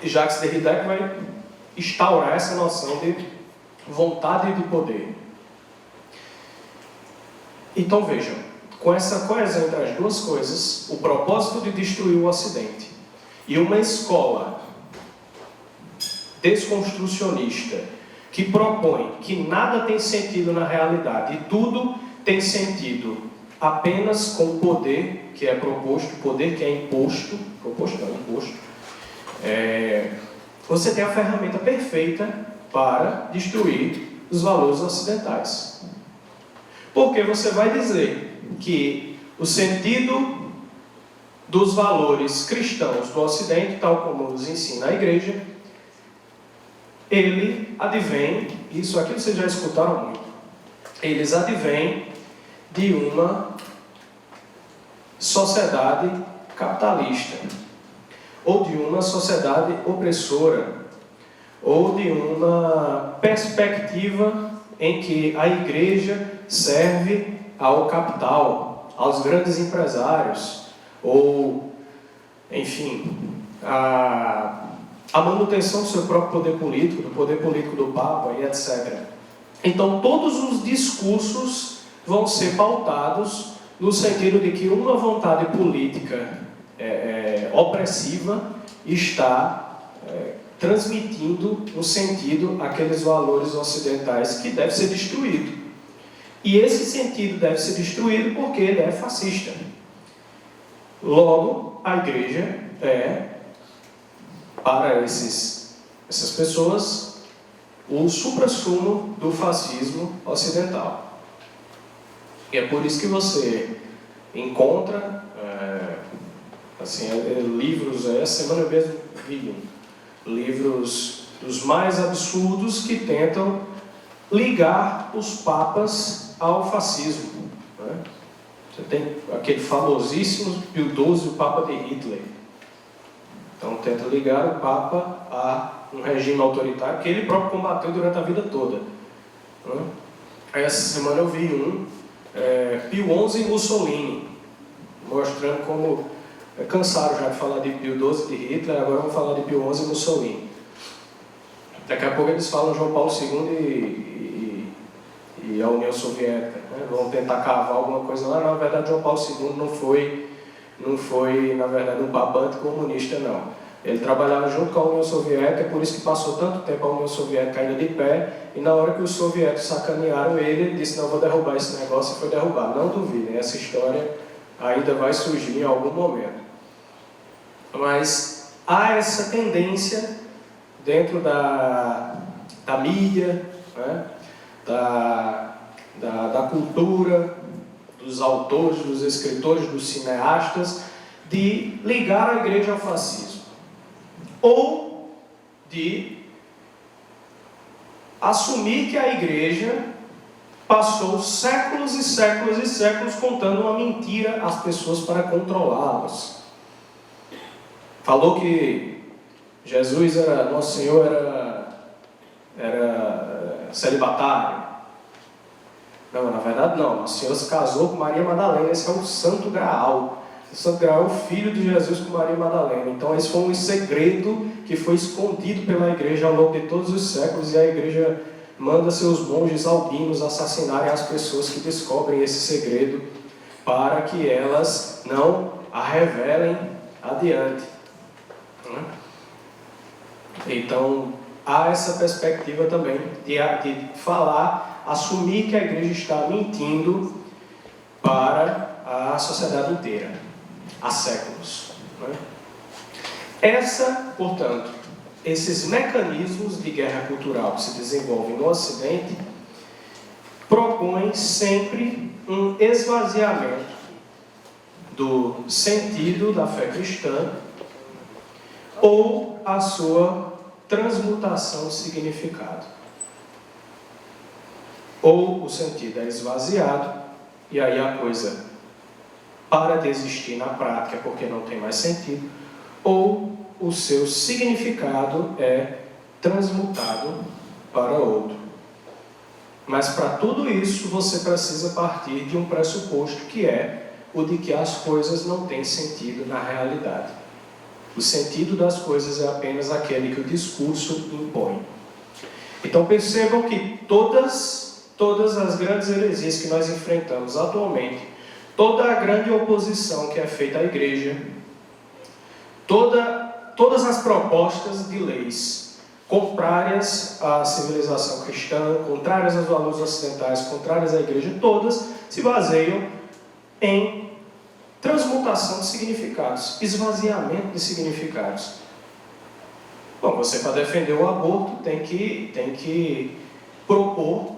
E Jacques Derrida que vai instaurar essa noção de vontade de poder. Então vejam, com essa coesão entre as duas coisas, o propósito de destruir o Ocidente e uma escola desconstrucionista que propõe que nada tem sentido na realidade e tudo tem sentido apenas com o poder que é proposto, o poder que é imposto, você tem a ferramenta perfeita para destruir os valores ocidentais. Porque você vai dizer que o sentido dos valores cristãos do Ocidente, tal como nos ensina a Igreja, ele advém, isso aqui vocês já escutaram muito, eles advêm de uma sociedade capitalista, ou de uma sociedade opressora, ou de uma perspectiva em que a Igreja serve ao capital, aos grandes empresários, ou, enfim, a manutenção do seu próprio poder político, do poder político do Papa e etc. Então, todos os discursos vão ser pautados no sentido de que uma vontade política opressiva está transmitindo no sentido aqueles valores ocidentais que deve ser destruído. E esse sentido deve ser destruído porque ele é fascista. Logo, a Igreja é, para essas pessoas, o suprassumo do fascismo ocidental. E é por isso que você encontra livros, essa semana eu mesmo vi livros dos mais absurdos que tentam ligar os papas ao fascismo. Né? Você tem aquele famosíssimo Pio XII, o Papa de Hitler. Então tenta ligar o Papa a um regime autoritário que ele próprio combateu durante a vida toda. Né? Aí essa semana eu vi Pio XI e Mussolini, mostrando como cansaram já de falar de Pio XII e de Hitler, agora vamos falar de Pio XI e Mussolini. Daqui a pouco eles falam João Paulo II e a União Soviética, né? Vão tentar cavar alguma coisa lá. Na verdade, João Paulo II não foi, na verdade, um papa anticomunista, não. Ele trabalhava junto com a União Soviética, por isso que passou tanto tempo a União Soviética ainda de pé, e na hora que os soviéticos sacanearam ele disse, não, vou derrubar esse negócio, e foi derrubar. Não duvidem, essa história ainda vai surgir em algum momento. Mas há essa tendência dentro da mídia, né? da cultura, dos autores, dos escritores, dos cineastas, de ligar a Igreja ao fascismo. Ou de assumir que a Igreja passou séculos e séculos e séculos contando uma mentira às pessoas para controlá-las. falou que Jesus Nosso Senhor era celibatário. Não, na verdade não. Nosso Senhor se casou com Maria Madalena. Esse é o Santo Graal. O Santo Graal é o filho de Jesus com Maria Madalena. Então esse foi um segredo que foi escondido pela igreja ao longo de todos os séculos, e a igreja manda seus monges albinos assassinarem as pessoas que descobrem esse segredo, para que elas não a revelem adiante. Então há essa perspectiva também de falar, assumir que a igreja está mentindo para a sociedade inteira, há séculos. Portanto, esses mecanismos de guerra cultural que se desenvolvem no Ocidente propõem sempre um esvaziamento do sentido da fé cristã ou a sua transmutação de significado. Ou o sentido é esvaziado, e aí a coisa para de existir na prática porque não tem mais sentido, ou o seu significado é transmutado para outro. Mas para tudo isso você precisa partir de um pressuposto, que é o de que as coisas não têm sentido na realidade. O sentido das coisas é apenas aquele que o discurso impõe. Então percebam que todas as grandes heresias que nós enfrentamos atualmente, toda a grande oposição que é feita à igreja, todas as propostas de leis contrárias à civilização cristã, contrárias aos valores ocidentais, contrárias à igreja, todas se baseiam em transmutação de significados, esvaziamento de significados. Bom, você, para defender o aborto, tem que propor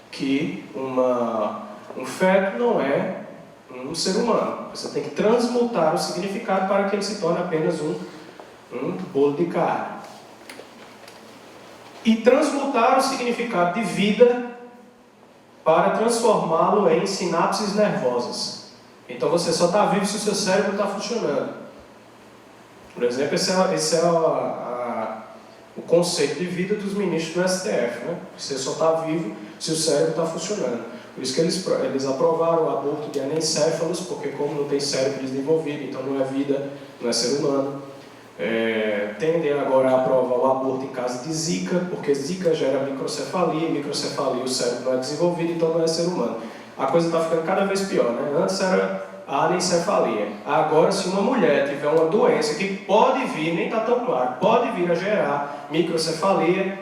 que um feto não é um ser humano. Você tem que transmutar o significado para que ele se torne apenas um bolo de carne. E transmutar o significado de vida para transformá-lo em sinapses nervosas. Então você só está vivo se o seu cérebro está funcionando. Por exemplo, esse é o conceito de vida dos ministros do STF. Você só está vivo se o cérebro está funcionando. Por isso que eles aprovaram o aborto de anencéfalos, porque como não tem cérebro desenvolvido, então não é vida, não é ser humano. Tendem agora a aprovar o aborto em caso de Zika, porque Zika gera microcefalia, e microcefalia o cérebro não é desenvolvido, então não é ser humano. A coisa está ficando cada vez pior, Antes era a anencefalia. Agora, se uma mulher tiver uma doença que pode vir, nem está tão claro, pode vir a gerar microcefalia,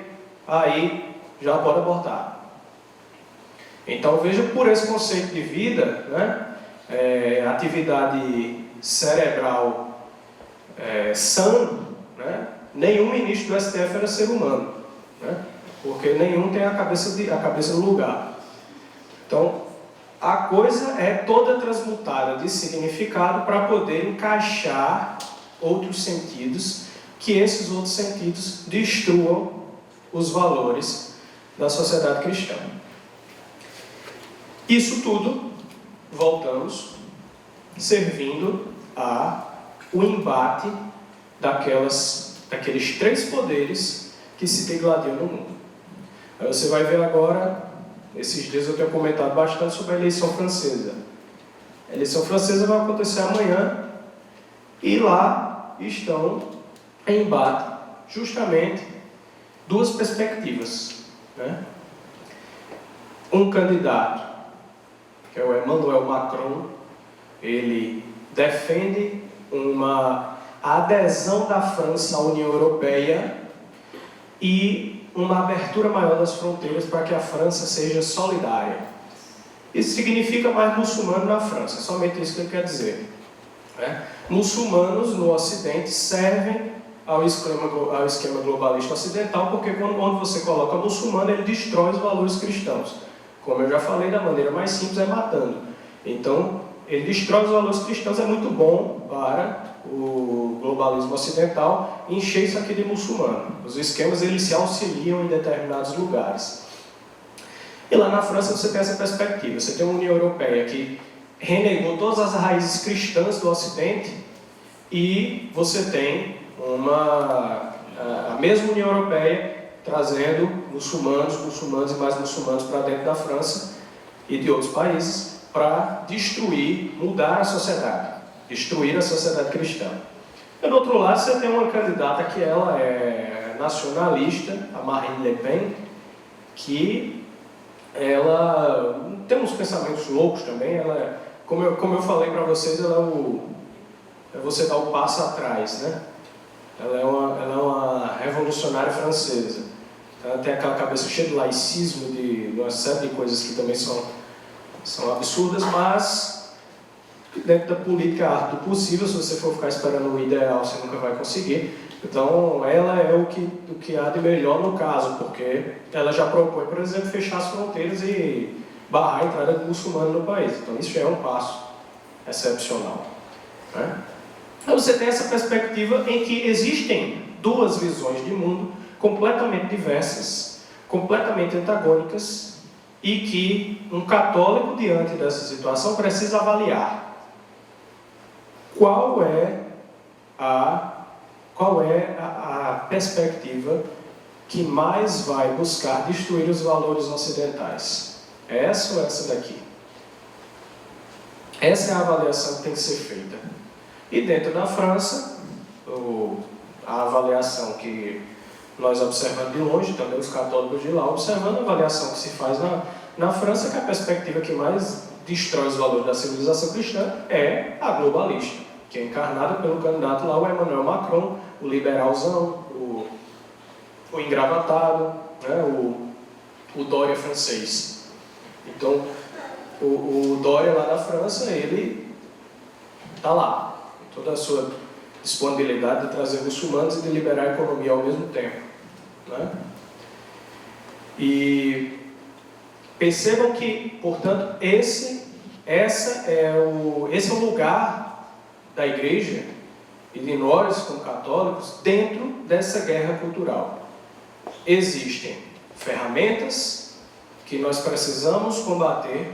aí já pode abortar. Então veja, por esse conceito de vida, atividade cerebral sã, nenhum ministro do STF era ser humano, porque nenhum tem a cabeça no lugar. Então a coisa é toda transmutada de significado para poder encaixar outros sentidos, que esses outros sentidos destruam os valores da sociedade cristã. Isso tudo, voltamos, servindo o embate daqueles três poderes que se degladiam no mundo. Aí você vai ver agora, esses dias eu tenho comentado bastante sobre a eleição francesa. A eleição francesa vai acontecer amanhã, e lá estão em embate justamente duas perspectivas. Um candidato, que é o Emmanuel Macron, ele defende uma adesão da França à União Europeia e uma abertura maior das fronteiras para que a França seja solidária. Isso significa mais muçulmano na França, é somente isso que ele quer dizer. Muçulmanos no Ocidente servem ao esquema globalista ocidental, porque onde você coloca muçulmano, ele destrói os valores cristãos. Como eu já falei, da maneira mais simples é matando. Então, ele destrói os valores cristãos, é muito bom para o globalismo ocidental encher isso aqui de muçulmano. Os esquemas, eles se auxiliam em determinados lugares. E lá na França você tem essa perspectiva. Você tem uma União Europeia que renegou todas as raízes cristãs do Ocidente e você tem a mesma União Europeia trazendo muçulmanos e mais muçulmanos para dentro da França e de outros países para mudar a sociedade, destruir a sociedade cristã. E do outro lado você tem uma candidata que ela é nacionalista, a Marine Le Pen, que ela tem uns pensamentos loucos também. Ela, como eu falei para vocês, ela é você dar o passo atrás, né? Ela é uma revolucionária francesa. Ela tem aquela cabeça cheia de laicismo, de uma série de coisas que também são absurdas, mas dentro da política, a arte do possível, se você for ficar esperando o ideal, você nunca vai conseguir. Então, ela é o que há de melhor no caso, porque ela já propõe, por exemplo, fechar as fronteiras e barrar a entrada de muçulmano no país. Então, isso já é um passo excepcional, né? Então, você tem essa perspectiva em que existem duas visões de mundo completamente diversas, completamente antagônicas, e que um católico, diante dessa situação, precisa avaliar qual é a perspectiva que mais vai buscar destruir os valores ocidentais. É essa ou essa daqui? Essa é a avaliação que tem que ser feita. E dentro da França, a avaliação que nós observamos de longe, também os católicos de lá, observando a avaliação que se faz na França, que a perspectiva que mais destrói os valores da civilização cristã é a globalista, que é encarnada pelo candidato lá, o Emmanuel Macron, o liberalzão, o engravatado, né, o Dória francês. Então, o Dória lá na França, ele está lá, com toda a sua disponibilidade de trazer muçulmanos e de liberar a economia ao mesmo tempo, né? E percebam que, portanto, esse é o lugar da igreja e de nós, como católicos, dentro dessa guerra cultural. Existem ferramentas que nós precisamos combater.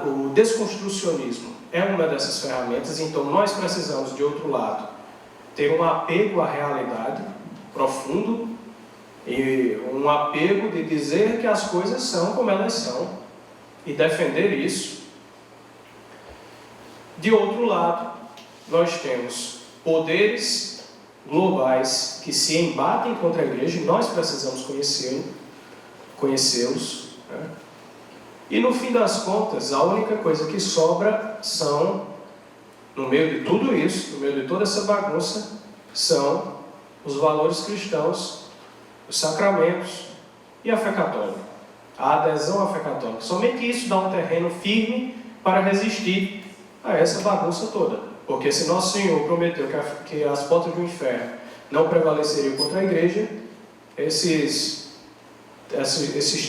O desconstrucionismo é uma dessas ferramentas, então nós precisamos, de outro lado, ter um apego à realidade profundo e um apego de dizer que as coisas são como elas são e defender isso. De outro lado, nós temos poderes globais que se embatem contra a igreja e nós precisamos conhecê-los, né? E no fim das contas, a única coisa que sobra são, no meio de tudo isso, no meio de toda essa bagunça, são os valores cristãos, os sacramentos e a fé católica, a adesão à fé católica. Somente isso dá um terreno firme para resistir a essa bagunça toda. Porque se Nosso Senhor prometeu que as portas do inferno não prevaleceriam contra a igreja, esses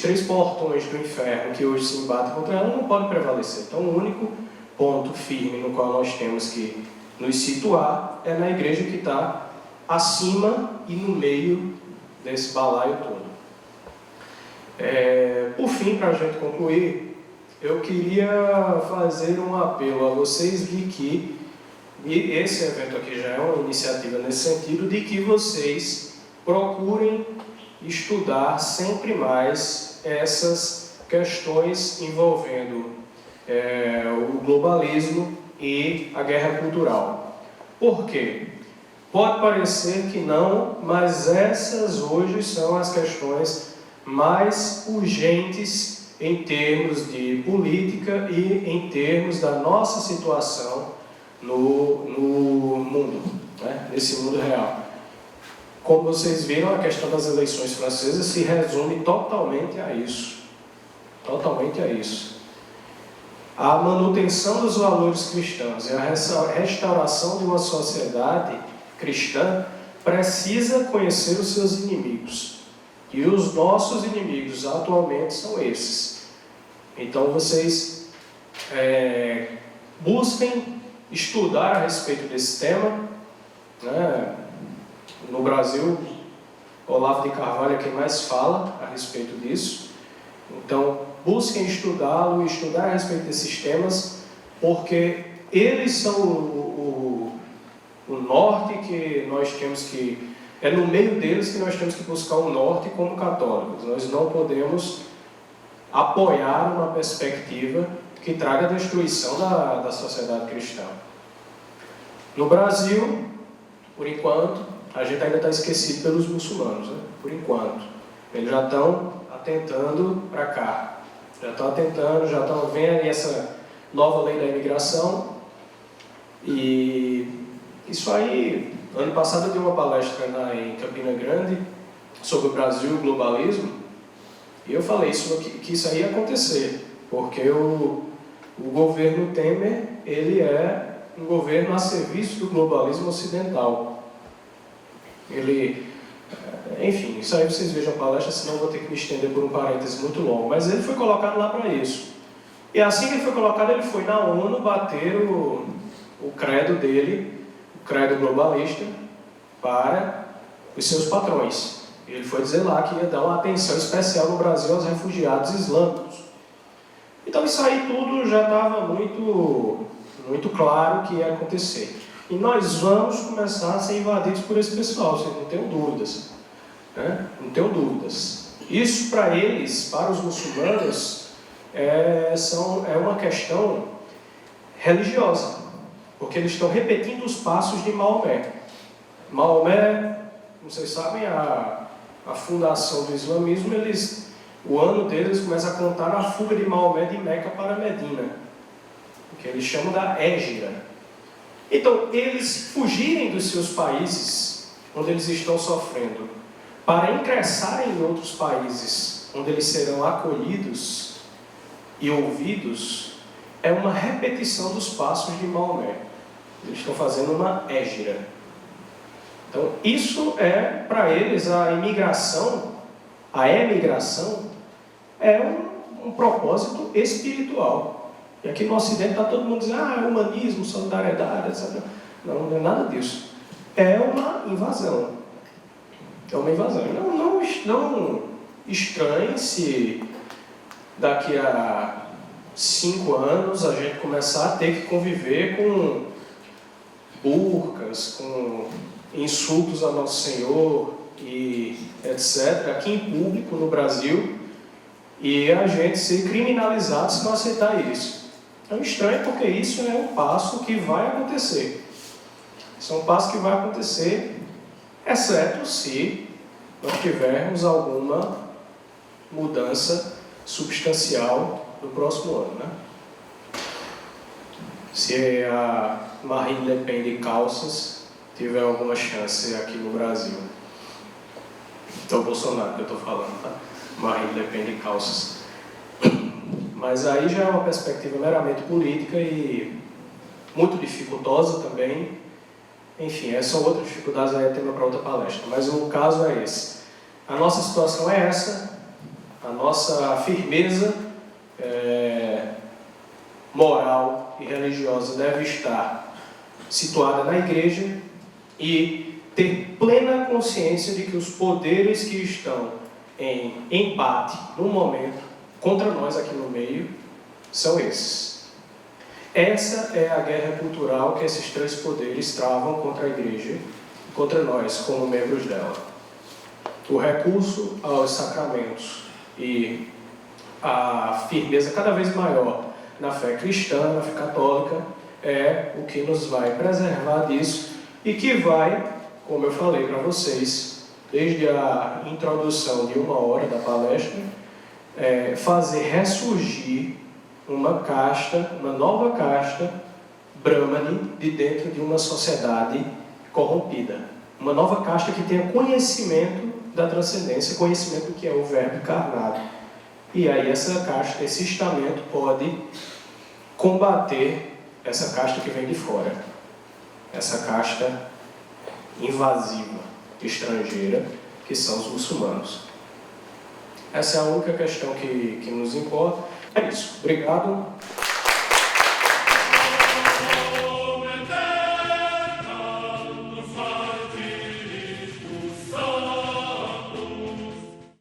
três portões do inferno que hoje se embatem contra ela não podem prevalecer. Então, o único ponto firme no qual nós temos que nos situar é na igreja que está acima e no meio desse balaio todo. Por fim, para a gente concluir, eu queria fazer um apelo a vocês de que, e esse evento aqui já é uma iniciativa nesse sentido, de que vocês procurem estudar sempre mais essas questões envolvendo o globalismo e a guerra cultural. Por quê? Pode parecer que não, mas essas hoje são as questões mais urgentes em termos de política e em termos da nossa situação no mundo, né? Nesse mundo real. Como vocês viram, a questão das eleições francesas se resume totalmente a isso. Totalmente a isso. A manutenção dos valores cristãos e a restauração de uma sociedade cristã precisa conhecer os seus inimigos. E os nossos inimigos atualmente são esses. Então vocês busquem estudar a respeito desse tema, né? No Brasil, Olavo de Carvalho é quem mais fala a respeito disso. Então, busquem estudá-lo e estudar a respeito desses temas, porque eles são o norte que nós temos que... É no meio deles que nós temos que buscar o norte como católicos. Nós não podemos apoiar uma perspectiva que traga a destruição da sociedade cristã. No Brasil, por enquanto, a gente ainda está esquecido pelos muçulmanos, né? Por enquanto. Eles já estão atentando para cá. Já estão vendo essa nova lei da imigração. E isso aí, ano passado eu dei uma palestra em Campina Grande sobre o Brasil e o globalismo. E eu falei que isso aí ia acontecer, porque o governo Temer, ele é um governo a serviço do globalismo ocidental. Enfim, isso aí vocês vejam a palestra, senão eu vou ter que me estender por um parêntese muito longo. Mas ele foi colocado lá para isso. E assim que ele foi colocado, ele foi na ONU bater o credo dele, o credo globalista, para os seus patrões. Ele foi dizer lá que ia dar uma atenção especial no Brasil aos refugiados islâmicos. Então isso aí tudo já estava muito claro que ia acontecer. E nós vamos começar a ser invadidos por esse pessoal, vocês não tenham dúvidas. Né? Não tenham dúvidas. Isso para eles, para os muçulmanos, é uma questão religiosa, porque eles estão repetindo os passos de Maomé. Maomé, vocês sabem, a fundação do islamismo, o ano deles começa a contar a fuga de Maomé de Meca para Medina, que eles chamam da Hégira. Então, eles fugirem dos seus países, onde eles estão sofrendo, para ingressarem em outros países, onde eles serão acolhidos e ouvidos, é uma repetição dos passos de Maomé. Eles estão fazendo uma hégira. Então, isso é, para eles, a emigração é um propósito espiritual. E aqui no Ocidente está todo mundo dizendo, humanismo, solidariedade, etc. Não é nada disso. É uma invasão. É uma invasão. Não estranhe se daqui a 5 anos a gente começar a ter que conviver com burcas, com insultos a Nosso Senhor e etc., aqui em público no Brasil, e a gente ser criminalizado se não aceitar isso. É estranho porque isso é um passo que vai acontecer. Isso é um passo que vai acontecer, exceto se nós tivermos alguma mudança substancial no próximo ano, né? Se a Marine Le Pen de calças tiver alguma chance aqui no Brasil. Então, o Bolsonaro que eu estou falando, tá? Marine Le Pen de calças. Mas aí já é uma perspectiva meramente política e muito dificultosa também. Enfim, essas são outras dificuldades, aí é tema para outra palestra. Mas o caso é esse. A nossa situação é essa. A nossa firmeza moral e religiosa deve estar situada na igreja e ter plena consciência de que os poderes que estão em embate no momento contra nós aqui no meio são esses. Essa é a guerra cultural que esses 3 poderes travam contra a igreja, contra nós como membros dela. O recurso aos sacramentos e a firmeza cada vez maior na fé cristã, na fé católica, é o que nos vai preservar disso e que vai, como eu falei para vocês, desde a introdução de 1 hora da palestra, fazer ressurgir uma nova casta Brahmani de dentro de uma sociedade corrompida. Uma nova casta que tenha conhecimento da transcendência, conhecimento do que é o verbo encarnado. E aí essa casta, esse estamento pode combater essa casta que vem de fora. Essa casta invasiva, estrangeira, que são os muçulmanos. Essa é a única questão que nos importa. É isso. Obrigado.